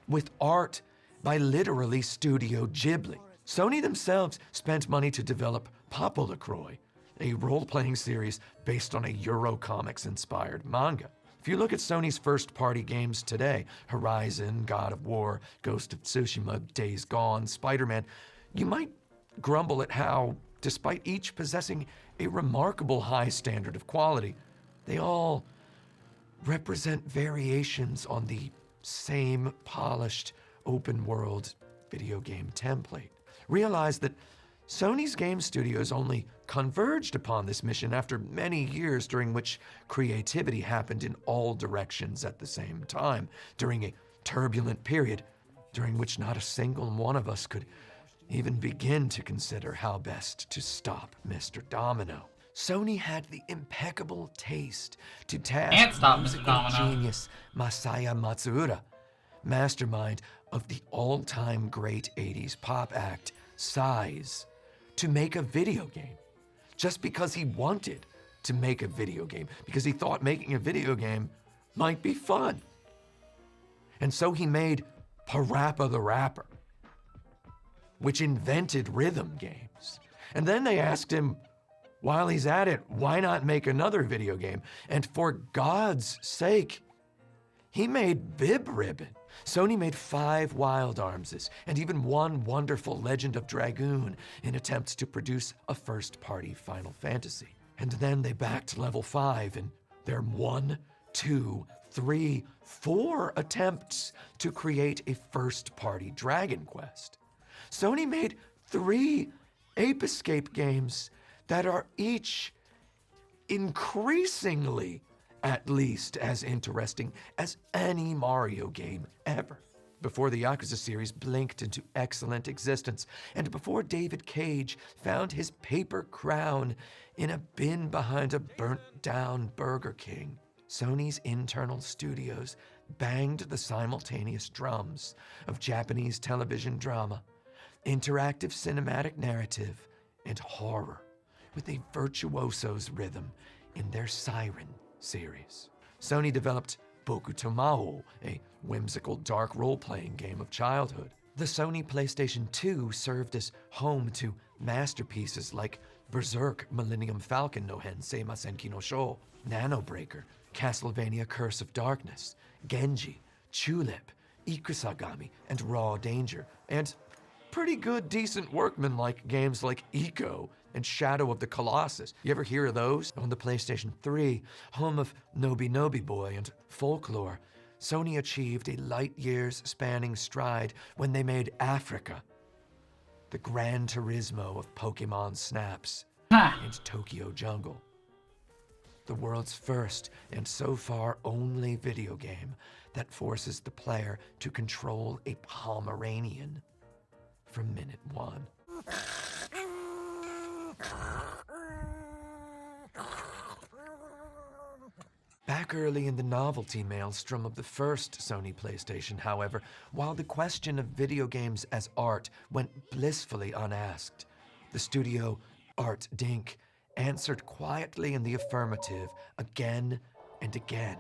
with art by literally Studio Ghibli. Sony themselves spent money to develop Popolacroy, a role-playing series based on a Eurocomics-inspired manga. If you look at Sony's first-party games today, Horizon, God of War, Ghost of Tsushima, Days Gone, Spider-Man, you might grumble at how, despite each possessing a remarkable high standard of quality, they all represent variations on the same polished, open-world video game template. Realize that Sony's game studios only converged upon this mission after many years during which creativity happened in all directions at the same time, during a turbulent period during which not a single one of us could even begin to consider how best to stop Mr. Domino. Sony had the impeccable taste to Can't task stop Mr. musical Domino. genius Masaya Matsuura, mastermind of the all-time great 80s pop act Size, to make a video game. Just because he wanted to make a video game, because he thought making a video game might be fun. And so he made Parappa the Rapper, which invented rhythm games. And then they asked him, while he's at it, why not make another video game? And for God's sake, he made Bib Ribbon. Sony made 5 Wild Armses and even 1 wonderful Legend of Dragoon in attempts to produce a first-party Final Fantasy. And then they backed Level 5 in their 1, 2, 3, 4 attempts to create a first-party Dragon Quest. Sony made 3 Ape Escape games that are each increasingly at least as interesting as any Mario game ever. Before the Yakuza series blinked into excellent existence, and before David Cage found his paper crown in a bin behind a burnt-down Burger King, Sony's internal studios banged the simultaneous drums of Japanese television drama, interactive cinematic narrative, and horror with a virtuoso's rhythm in their Siren series. Sony developed Boku Tomao, a whimsical dark role-playing game of childhood. The Sony PlayStation 2 served as home to masterpieces like Berserk Millennium Falcon no Hensei Masenki no Sho, Nano Breaker, Castlevania Curse of Darkness, Genji, Tulip, Ikusagami, and Raw Danger, and pretty good, decent workman-like games like Ico and Shadow of the Colossus. You ever hear of those? On the PlayStation 3, home of Nobi Nobi Boy and Folklore, Sony achieved a light years spanning stride when they made Africa, the Gran Turismo of Pokemon Snaps, and Tokyo Jungle. The world's first and so far only video game that forces the player to control a Pomeranian from minute 1. Back early in the novelty maelstrom of the first Sony PlayStation, however, while the question of video games as art went blissfully unasked, the studio Art Dink answered quietly in the affirmative again and again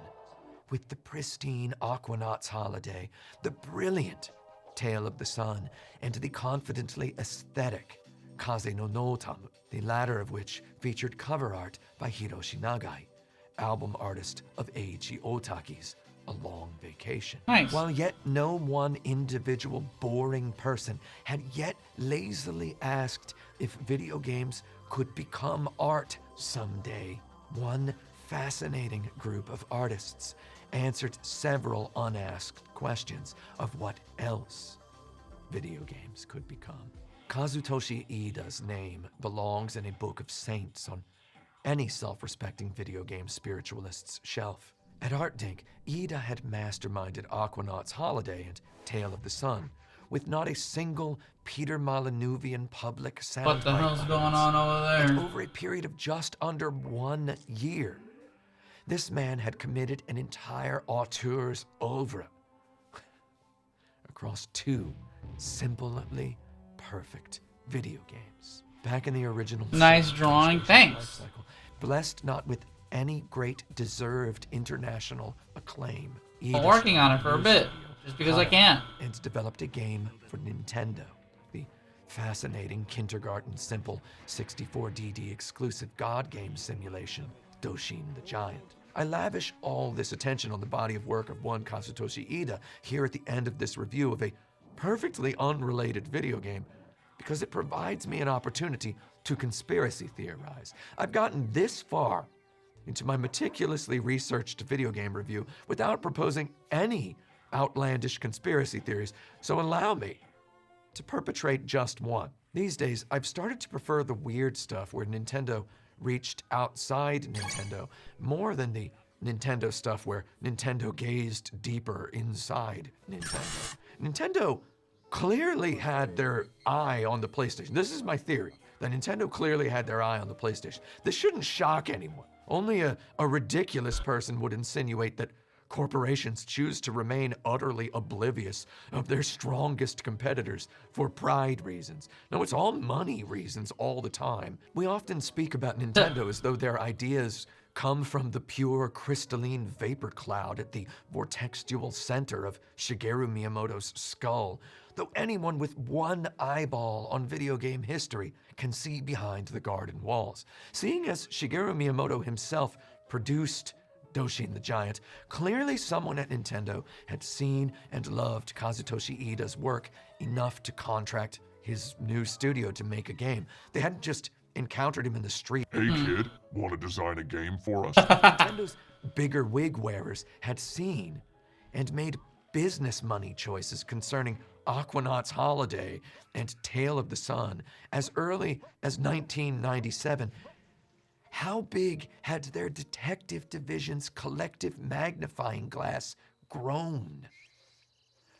with the pristine Aquanauts Holiday, the brilliant Tale of the Sun, and the confidently aesthetic Kaze no Notamu, the latter of which featured cover art by Hiroshi Nagai, album artist of Eiji Otaki's A Long Vacation. Nice. While yet no one individual boring person had yet lazily asked if video games could become art someday, one fascinating group of artists answered several unasked questions of what else video games could become. Kazutoshi Iida's name belongs in a book of saints on any self-respecting video game spiritualist's shelf. At ArtDink, Iida had masterminded Aquanauts Holiday and Tale of the Sun, with not a single Peter Molyneuvian public soundbite. What the hell's going on over And there? over a period of just under 1 year, this man had committed an entire auteur's oeuvre across 2 simply perfect video games. Back in the original Nice Sony drawing, PlayStation thanks. lifecycle, blessed not with any great deserved international acclaim, I'm Iida working on it started for a new bit, studio, just because I Hana, can. and developed a game for Nintendo, the fascinating kindergarten simple 64DD exclusive god game simulation, Doshin the Giant. I lavish all this attention on the body of work of one Kazutoshi Ida here at the end of this review of a perfectly unrelated video game because it provides me an opportunity to conspiracy theorize. I've gotten this far into my meticulously researched video game review without proposing any outlandish conspiracy theories, so allow me to perpetrate just one. These days, I've started to prefer the weird stuff where Nintendo reached outside Nintendo more than the Nintendo stuff where Nintendo gazed deeper inside Nintendo. Nintendo clearly had their eye on the PlayStation. This is my theory, that Nintendo clearly had their eye on the PlayStation. This shouldn't shock anyone. Only a ridiculous person would insinuate that corporations choose to remain utterly oblivious of their strongest competitors for pride reasons. No, it's all money reasons all the time. We often speak about Nintendo as though their ideas come from the pure crystalline vapor cloud at the vortexual center of Shigeru Miyamoto's skull, though anyone with one eyeball on video game history can see behind the garden walls. Seeing as Shigeru Miyamoto himself produced Doshin the Giant, clearly someone at Nintendo had seen and loved Kazutoshi Ida's work enough to contract his new studio to make a game. They hadn't just encountered him in the street. Hey kid, want to design a game for us? Nintendo's bigger wig wearers had seen and made business money choices concerning Aquanaut's Holiday and Tale of the Sun as early as 1997. How big had their detective division's collective magnifying glass grown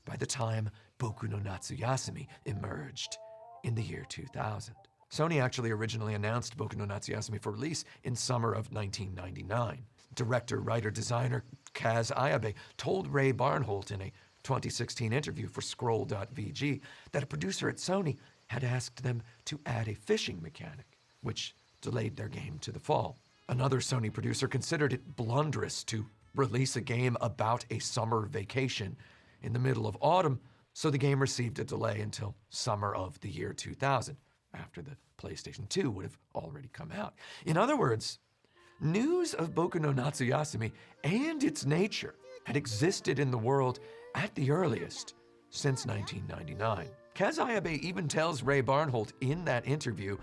by the time Boku no Natsuyasumi emerged in the year 2000? Sony actually originally announced Boku no Natsuyasumi for release in summer of 1999. Director, writer, designer Kaz Ayabe told Ray Barnholt in a 2016 interview for Scroll.vg that a producer at Sony had asked them to add a fishing mechanic, which delayed their game to the fall. Another Sony producer considered it blunderous to release a game about a summer vacation in the middle of autumn, so the game received a delay until summer of the year 2000, after the PlayStation 2 would have already come out. In other words, news of Boku no Natsuyasumi and its nature had existed in the world at the earliest since 1999. Kaz Ayabe even tells Ray Barnholt in that interview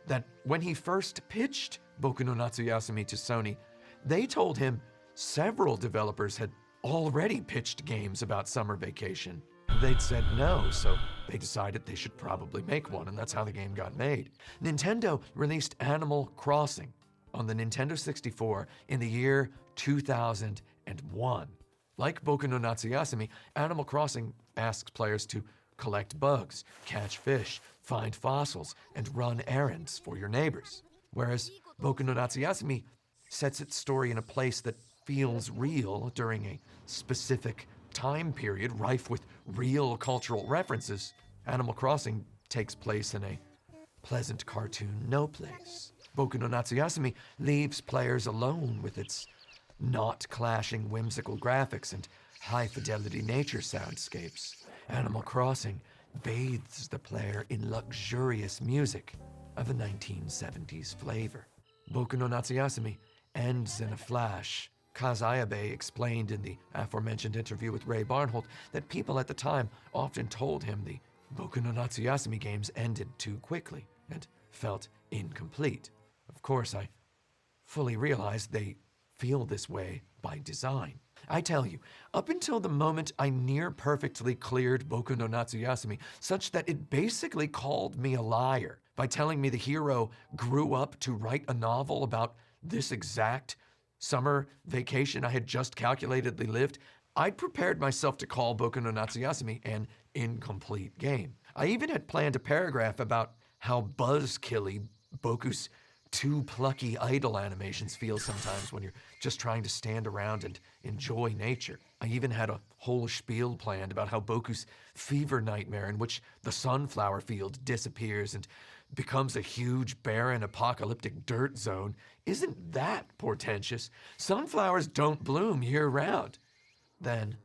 that when he first pitched Boku no Natsuyasumi to Sony, they told him several developers had already pitched games about summer vacation. They'd said no, so they decided they should probably make one, and that's how the game got made. Nintendo released Animal Crossing on the Nintendo 64 in the year 2001. Like Boku no Natsuyasumi, Animal Crossing asks players to collect bugs, catch fish, find fossils, and run errands for your neighbors. Whereas Boku no Natsuyasumi sets its story in a place that feels real during a specific time period rife with real cultural references, Animal Crossing takes place in a pleasant cartoon no place. Boku no Natsuyasumi leaves players alone with its not clashing whimsical graphics and high-fidelity nature soundscapes. Animal Crossing bathes the player in luxurious music of a 1970s flavor. Boku no Natsuyasumi ends in a flash. Kaz Ayabe explained in the aforementioned interview with Ray Barnholt that people at the time often told him the Boku no Natsuyasumi games ended too quickly and felt incomplete. Of course, I fully realize they feel this way by design. I tell you, up until the moment I near perfectly cleared Boku no Natsuyasumi, such that it basically called me a liar by telling me the hero grew up to write a novel about this exact summer vacation I had just calculatedly lived, I'd prepared myself to call Boku no Natsuyasumi an incomplete game. I even had planned a paragraph about how buzzkilly Boku's too plucky idle animations feel sometimes when you're just trying to stand around and enjoy nature. I even had a whole spiel planned about how Boku's fever nightmare in which the sunflower field disappears and becomes a huge, barren, apocalyptic dirt zone isn't that portentous. Sunflowers don't bloom year-round. Then,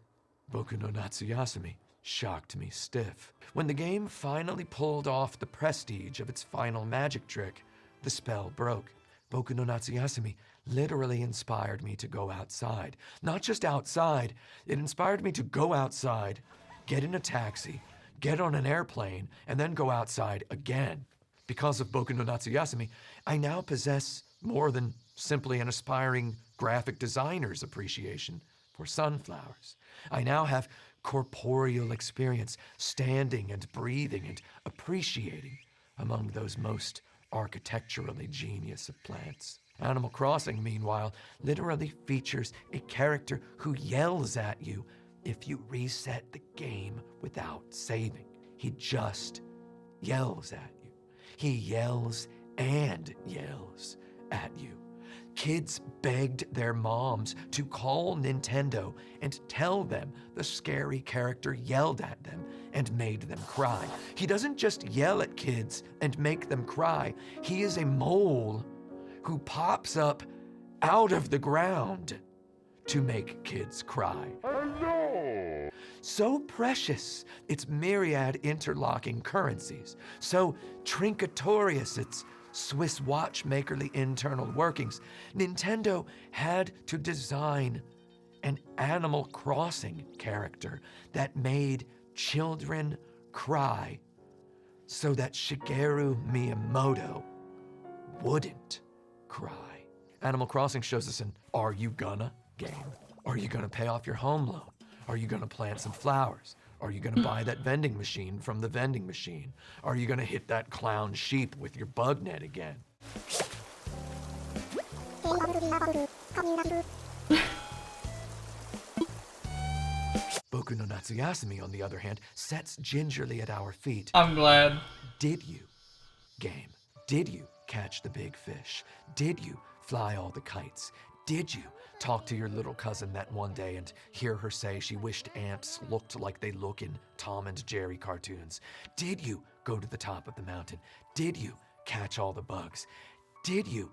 Boku no Natsuyasumi shocked me stiff. When the game finally pulled off the prestige of its final magic trick, the spell broke. Boku no Natsuyasumi literally inspired me to go outside. Not just outside, it inspired me to go outside, get in a taxi, get on an airplane, and then go outside again. Because of Boku no Natsuyasumi, I now possess more than simply an aspiring graphic designer's appreciation for sunflowers. I now have corporeal experience, standing and breathing and appreciating among those most architecturally genius of plants. Animal Crossing, meanwhile, literally features a character who yells at you if you reset the game without saving. He just yells at you. He yells and yells at you. Kids begged their moms to call Nintendo and tell them the scary character yelled at them and made them cry. He doesn't just yell at kids and make them cry. He is a mole who pops up out of the ground to make kids cry. So precious, its myriad interlocking currencies. So trincatorious, its Swiss watchmakerly internal workings. Nintendo had to design an Animal Crossing character that made children cry so that Shigeru Miyamoto wouldn't cry. Animal Crossing shows us an "are you gonna" game. Are you gonna pay off your home loan? Are you gonna plant some flowers? Are you gonna buy that vending machine from the vending machine? Are you gonna hit that clown sheep with your bug net again? Boku no Natsuyasumi, on the other hand, sets gingerly at our feet. I'm glad. Did you, game? Did you catch the big fish? Did you fly all the kites? Did you talk to your little cousin that one day and hear her say she wished ants looked like they look in Tom and Jerry cartoons? Did you go to the top of the mountain? Did you catch all the bugs? Did you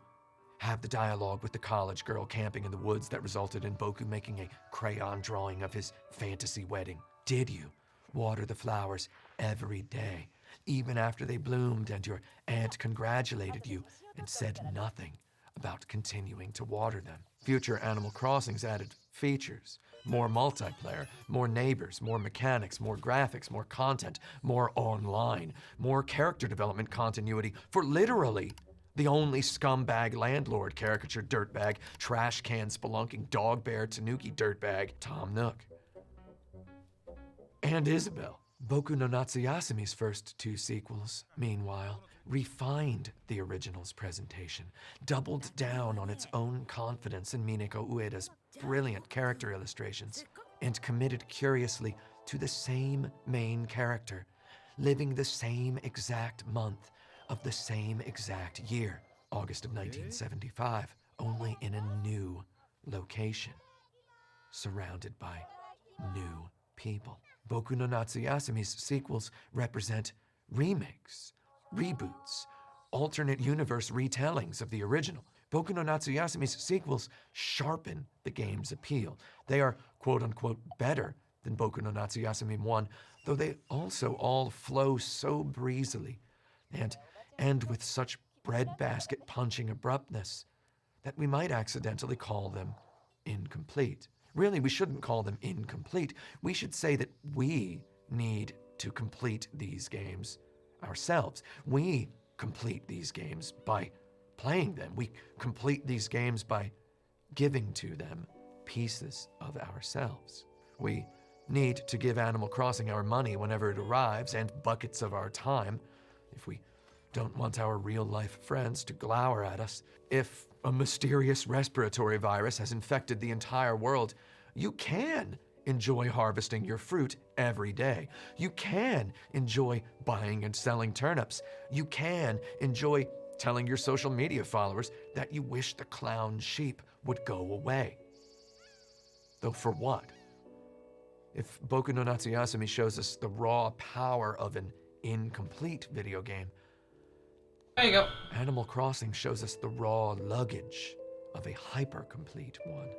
have the dialogue with the college girl camping in the woods that resulted in Boku making a crayon drawing of his fantasy wedding? Did you water the flowers every day, even after they bloomed and your aunt congratulated you and said nothing about continuing to water them? Future Animal Crossings added features, more multiplayer, more neighbors, more mechanics, more graphics, more content, more online, more character development continuity for literally the only scumbag landlord caricature dirtbag, trash can spelunking dog bear tanuki dirtbag, Tom Nook. And Isabelle. Boku no Natsuyasumi's first two sequels, meanwhile, refined the original's presentation, doubled down on its own confidence in Mineko Ueda's brilliant character illustrations, and committed curiously to the same main character, living the same exact month of the same exact year, August of 1975, only in a new location, surrounded by new people. Boku no Natsuyasumi's sequels represent remakes, reboots, alternate universe retellings of the original. Boku no Natsuyasumi's sequels sharpen the game's appeal. They are quote-unquote better than Boku no Natsuyasumi 1, though they also all flow so breezily and end with such breadbasket punching abruptness that we might accidentally call them incomplete. Really, we shouldn't call them incomplete. We should say that we need to complete these games ourselves. We complete these games by playing them. We complete these games by giving to them pieces of ourselves. We need to give Animal Crossing our money whenever it arrives and buckets of our time if we don't want our real-life friends to glower at us. If a mysterious respiratory virus has infected the entire world, you can enjoy harvesting your fruit every day. You can enjoy buying and selling turnips. You can enjoy telling your social media followers that you wish the clown sheep would go away. Though for what? If Boku no Natsuyasumi shows us the raw power of an incomplete video game, There you go. Animal Crossing shows us the raw luggage of a hyper-complete one.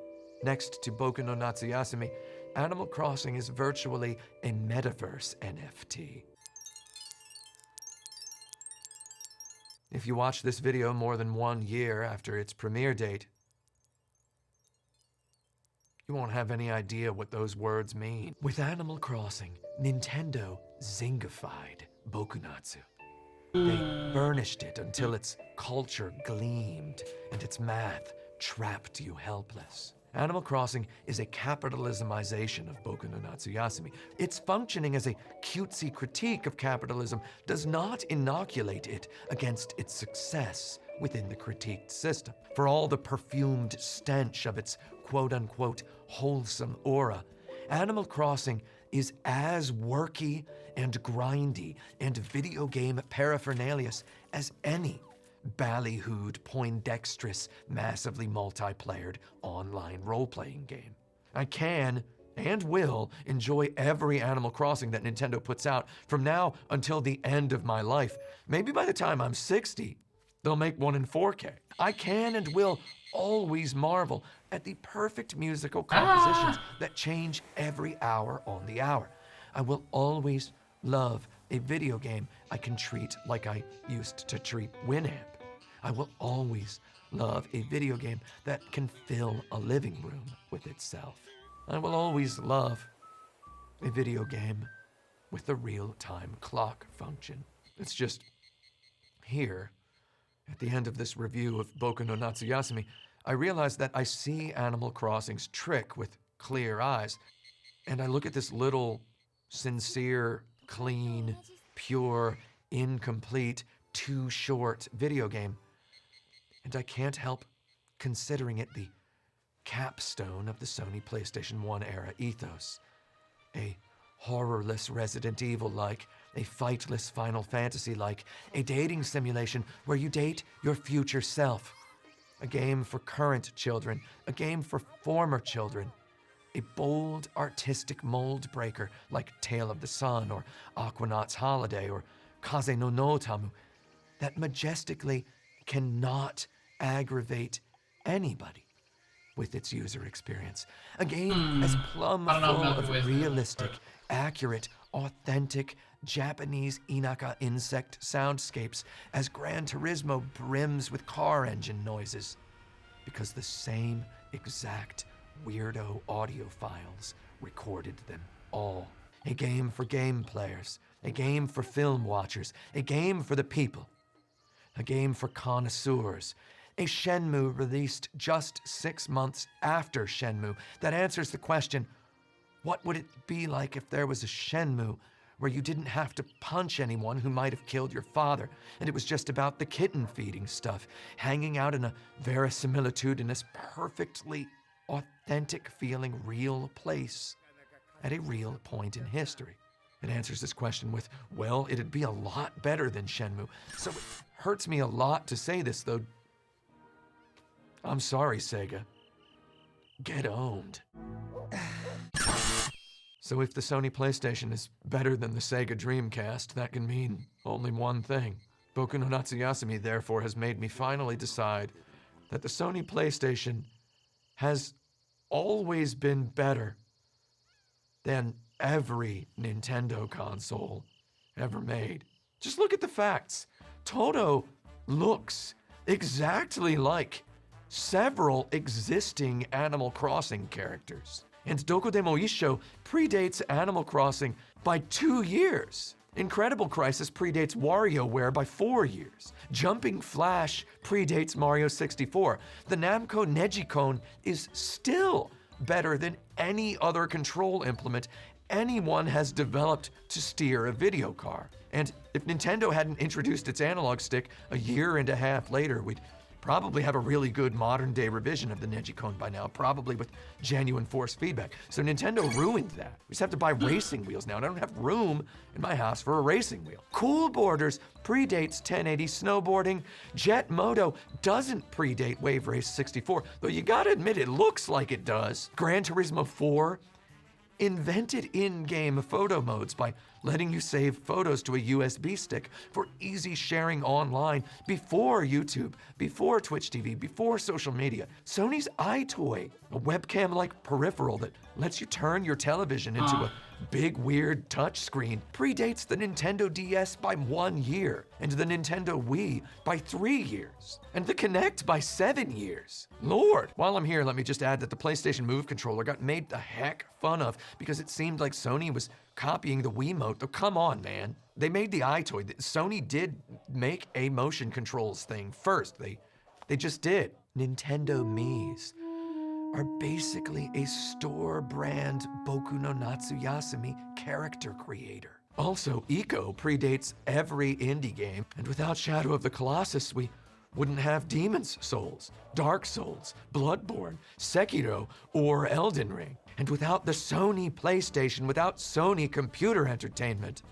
Next to Boku no Natsuyasumi, Animal Crossing is virtually a metaverse NFT. If you watch this video more than 1 year after its premiere date, You won't have any idea what those words mean. With Animal Crossing, Nintendo zingified Bokunatsu. They burnished it until its culture gleamed and its math trapped you helpless. Animal Crossing is a capitalismization of Boku no Natsuyasumi. Its functioning as a cutesy critique of capitalism does not inoculate it against its success within the critiqued system. For all the perfumed stench of its quote-unquote wholesome aura, Animal Crossing is as worky and grindy and video game paraphernalious as any ballyhooed, poindextrous, massively multiplayered online role-playing game. I can and will enjoy every Animal Crossing that Nintendo puts out from now until the end of my life. Maybe by the time I'm 60, they'll make one in 4K. I can and will always marvel at the perfect musical compositions that change every hour on the hour. I will always love a video game I can treat like I used to treat Winamp. I will always love a video game that can fill a living room with itself. I will always love a video game with a real-time clock function. It's just here, at the end of this review of Boku no Natsuyasumi, I realize that I see Animal Crossing's trick with clear eyes, and I look at this little, sincere, clean, pure, incomplete, too short video game, and I can't help considering it the capstone of the Sony PlayStation 1 era ethos. A horrorless Resident Evil-like, a fightless Final Fantasy-like, a dating simulation where you date your future self. A game for current children, a game for former children. A bold, artistic mold breaker like Tale of the Sun or Aquanaut's Holiday or Kaze no Notamu that majestically cannot aggravate anybody with its user experience. A game as plumb full of realistic, accurate, authentic Japanese Inaka insect soundscapes as Gran Turismo brims with car engine noises. Because the same exact weirdo audio files recorded them all. A game for game players, a game for film watchers, a game for the people, a game for connoisseurs, a Shenmue released just 6 months after Shenmue that answers the question, what would it be like if there was a Shenmue where you didn't have to punch anyone who might have killed your father, and it was just about the kitten feeding stuff, hanging out in a verisimilitudinous, perfectly authentic feeling real place at a real point in history? It answers this question with, well, it'd be a lot better than Shenmue. So it hurts me a lot to say this, though. I'm sorry, Sega. Get owned. So if the Sony PlayStation is better than the Sega Dreamcast, that can mean only one thing. Boku no Natsuyasumi, therefore, has made me finally decide that the Sony PlayStation has always been better than every Nintendo console ever made. Just look at the facts. Todo looks exactly like several existing Animal Crossing characters. And Dokodemo Issho predates Animal Crossing by 2 years. Incredible Crisis predates WarioWare by 4 years. Jumping Flash predates Mario 64. The Namco Negicon is still better than any other control implement anyone has developed to steer a video car. And if Nintendo hadn't introduced its analog stick a year and a half later, we'd probably have a really good modern-day revision of the Negicon by now, probably with genuine force feedback. So Nintendo ruined that. We just have to buy racing wheels now, and I don't have room in my house for a racing wheel. Cool Borders predates 1080 snowboarding. Jet Moto doesn't predate Wave Race 64, though you gotta admit it looks like it does. Gran Turismo 4 invented in-game photo modes by letting you save photos to a USB stick for easy sharing online before YouTube, before Twitch TV, before social media. Sony's iToy, a webcam-like peripheral that lets you turn your television into a big weird touchscreen, predates the Nintendo DS by 1 year, and the Nintendo Wii by 3 years, and the Kinect by 7 years. Lord! While I'm here, let me just add that the PlayStation Move controller got made the heck fun of because it seemed like Sony was copying the Wiimote. Though, come on, man. They made the iToy. Sony did make a motion controls thing first. They just did. Nintendo Mii's are basically a store brand Boku no Natsuyasumi character creator. Also, Ico predates every indie game, and without Shadow of the Colossus, we wouldn't have Demon's Souls, Dark Souls, Bloodborne, Sekiro, or Elden Ring. And without the Sony PlayStation, without Sony Computer Entertainment,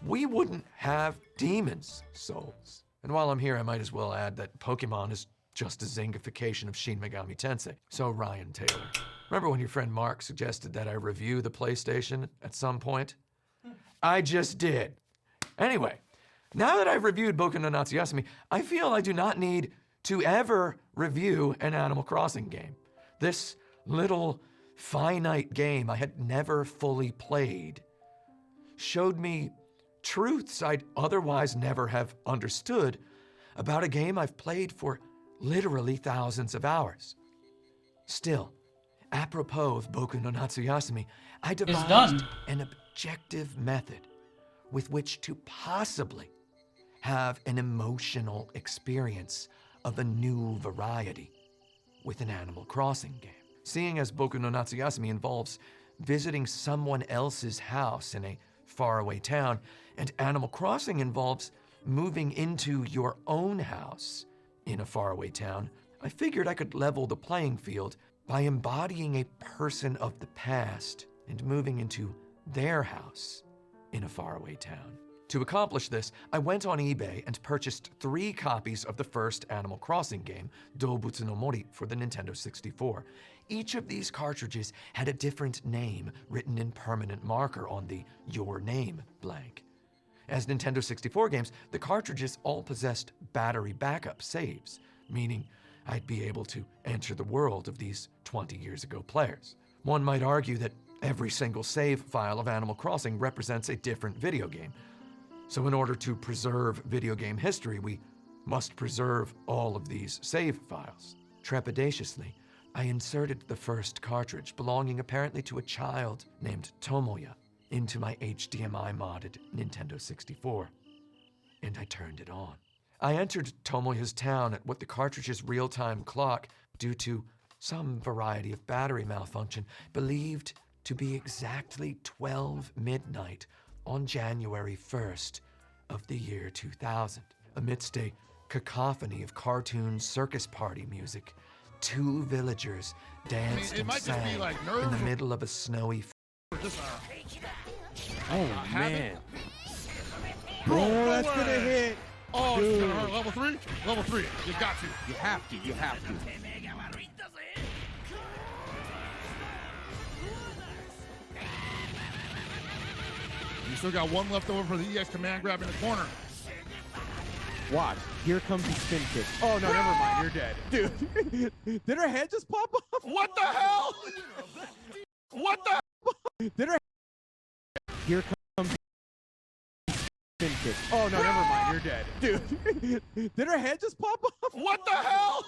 we wouldn't have Demon's Souls. And while I'm here, I might as well add that Pokemon is just a Zingification of Shin Megami Tensei. So Ryan Taylor, remember when your friend Mark suggested that I review the PlayStation at some point? I just did. Anyway, now that I've reviewed Boku no Natsuyasumi, I feel I do not need to ever review an Animal Crossing game. This little finite game I had never fully played showed me truths I'd otherwise never have understood about a game I've played for literally thousands of hours. Still, apropos of Boku no Natsuyasumi, I devised an objective method with which to possibly have an emotional experience of a new variety with an Animal Crossing game. Seeing as Boku no Natsuyasumi involves visiting someone else's house in a faraway town, and Animal Crossing involves moving into your own house in a faraway town, I figured I could level the playing field by embodying a person of the past and moving into their house in a faraway town. To accomplish this, I went on eBay and purchased 3 copies of the first Animal Crossing game, Doubutsu no Mori, for the Nintendo 64. Each of these cartridges had a different name written in permanent marker on the Your Name blank. As Nintendo 64 games, the cartridges all possessed battery backup saves, meaning I'd be able to enter the world of these 20 years ago players. One might argue that every single save file of Animal Crossing represents a different video game. So in order to preserve video game history, we must preserve all of these save files. Trepidatiously, I inserted the first cartridge, belonging apparently to a child named Tomoya, into my HDMI modded Nintendo 64, and I turned it on. I entered Tomoya's town at what the cartridge's real-time clock, due to some variety of battery malfunction, believed to be exactly 12 midnight on January 1st of the year 2000. Amidst a cacophony of cartoon circus party music, 2 villagers danced and sang in the middle of a snowy Oh man. Oh, that's gonna hit. Oh, it's gonna hurt. Level 3? Level 3. You got to. You have to, you have to. You still got 1 left over for the EX command grab in the corner. Watch. Here comes the spin kick. Oh no, never mind. You're dead. Dude. Did her head just pop off? What the hell? What the? Did her Here comes the spin kick. Oh no, never mind. You're dead. Dude. Did her head just pop off? What the hell?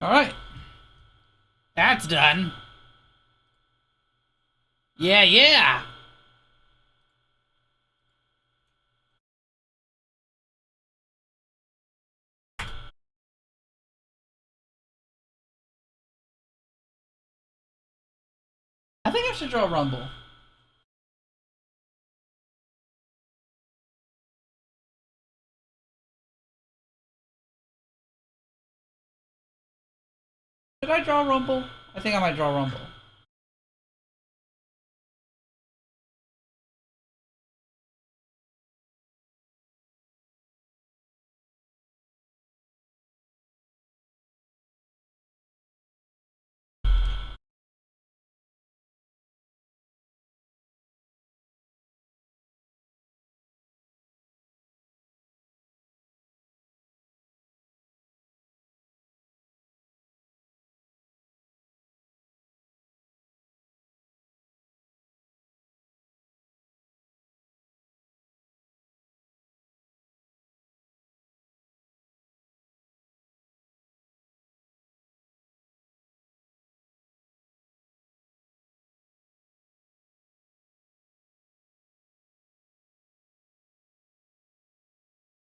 All right. That's done. Yeah, yeah. I think I should draw Rumble. Should I draw Rumble? I think I might draw Rumble.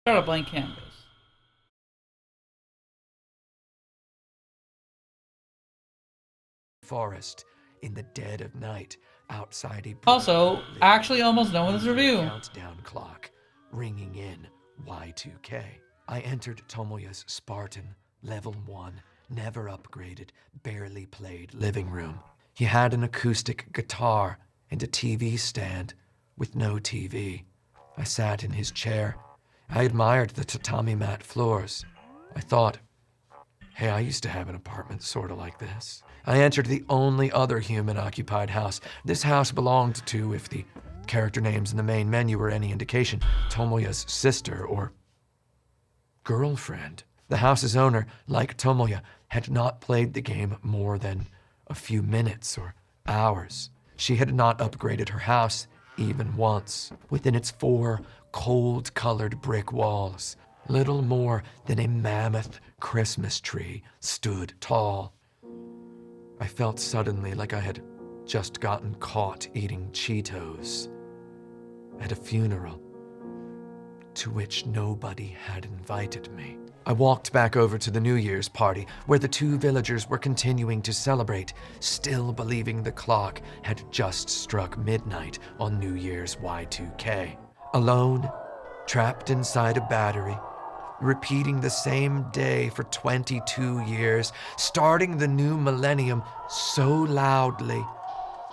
Start a blank canvas. Forest in the dead of night outside a Also, actually almost done with this review. countdown clock ringing in Y2K. I entered Tomoya's Spartan level 1, never upgraded, barely played living room. He had an acoustic guitar and a TV stand with no TV. I sat in his chair. I admired the tatami mat floors. I thought, hey, I used to have an apartment sort of like this. I entered the only other human-occupied house. This house belonged to, if the character names in the main menu were any indication, Tomoya's sister or girlfriend. The house's owner, like Tomoya, had not played the game more than a few minutes or hours. She had not upgraded her house even once. Within its 4 cold-colored brick walls, little more than a mammoth Christmas tree stood tall. I felt suddenly like I had just gotten caught eating Cheetos at a funeral to which nobody had invited me. I walked back over to the New Year's party where the 2 villagers were continuing to celebrate, still believing the clock had just struck midnight on New Year's Y2K. Alone, trapped inside a battery, repeating the same day for 22 years, starting the new millennium so loudly,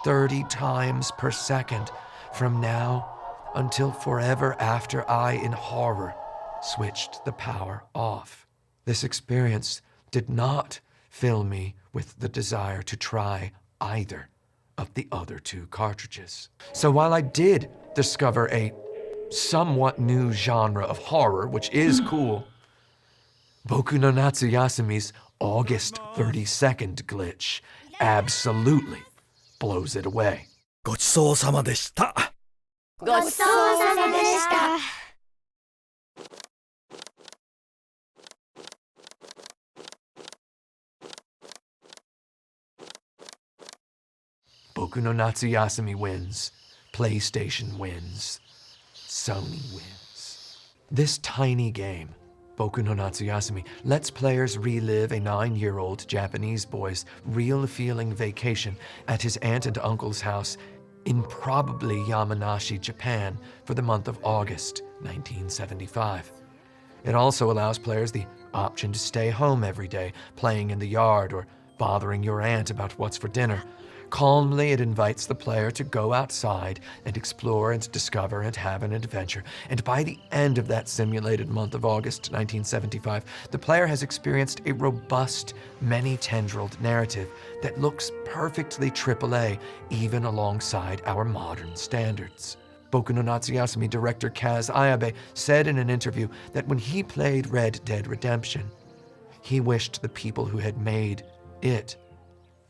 30 times per second, from now until forever after I, in horror, switched the power off. This experience did not fill me with the desire to try either of the other 2 cartridges. So while I did discover a somewhat new genre of horror, which is cool, Boku no Natsuyasumi's August 32nd glitch absolutely blows it away. ごちそうさまでした。ごちそうさまでした。Boku no Natsuyasumi wins. PlayStation wins. Sony wins. This tiny game, Boku no Natsuyasumi, lets players relive a 9-year-old Japanese boy's real-feeling vacation at his aunt and uncle's house in probably Yamanashi, Japan, for the month of August 1975. It also allows players the option to stay home every day, playing in the yard or bothering your aunt about what's for dinner. Calmly, it invites the player to go outside and explore and discover and have an adventure. And by the end of that simulated month of August 1975, the player has experienced a robust, many-tendrilled narrative that looks perfectly AAA, even alongside our modern standards. Boku no Natsuyasumi director Kaz Ayabe said in an interview that when he played Red Dead Redemption, he wished the people who had made it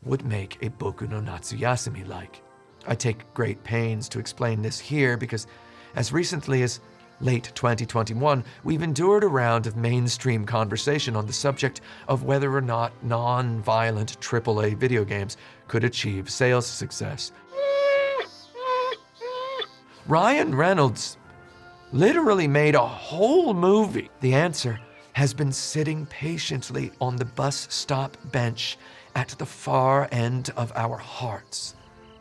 would make a Boku no Natsuyasumi-like. I take great pains to explain this here because as recently as late 2021, we've endured a round of mainstream conversation on the subject of whether or not non-violent AAA video games could achieve sales success. Ryan Reynolds literally made a whole movie. The answer has been sitting patiently on the bus stop bench at the far end of our hearts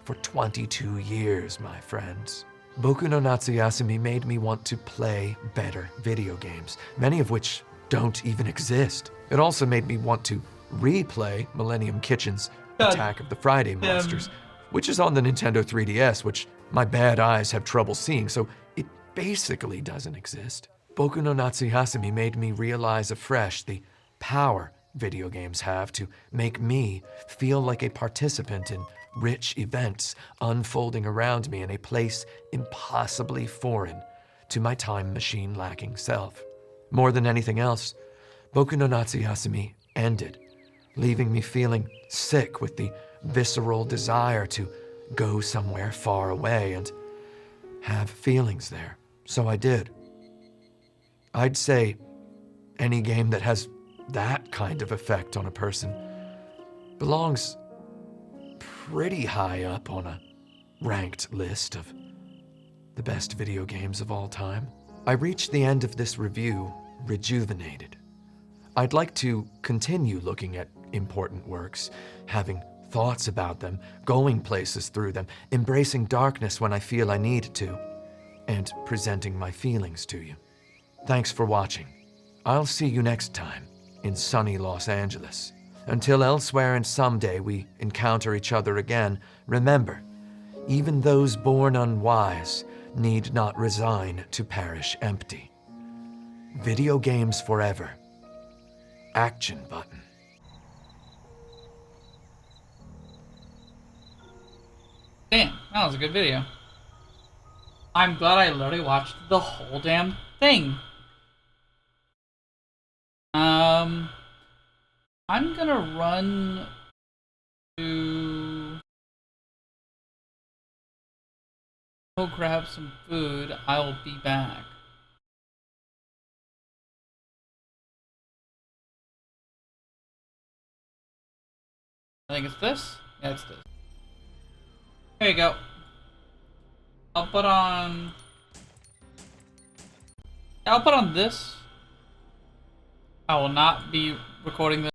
for 22 years, my friends. Boku no Natsuyasumi made me want to play better video games, many of which don't even exist. It also made me want to replay Millennium Kitchen's Attack of the Friday Monsters, which is on the Nintendo 3DS, which my bad eyes have trouble seeing, so it basically doesn't exist. Boku no Natsuyasumi made me realize afresh the power video games have to make me feel like a participant in rich events unfolding around me in a place impossibly foreign to my time machine lacking self. More than anything else, Boku no Natsuyasumi ended, leaving me feeling sick with the visceral desire to go somewhere far away and have feelings there. So I did. I'd say any game that has that kind of effect on a person belongs pretty high up on a ranked list of the best video games of all time. I reached the end of this review rejuvenated. I'd like to continue looking at important works, having thoughts about them, going places through them, embracing darkness when I feel I need to, and presenting my feelings to you. Thanks for watching. I'll see you next time in sunny Los Angeles. Until elsewhere and someday we encounter each other again, remember, even those born unwise need not resign to perish empty. Video games forever. Action button. Damn, that was a good video. I'm glad I literally watched the whole damn thing. I'm gonna run to go grab some food. I'll be back. I think it's this? Yeah, it's this. There you go. I'll put on this. I will not be recording this.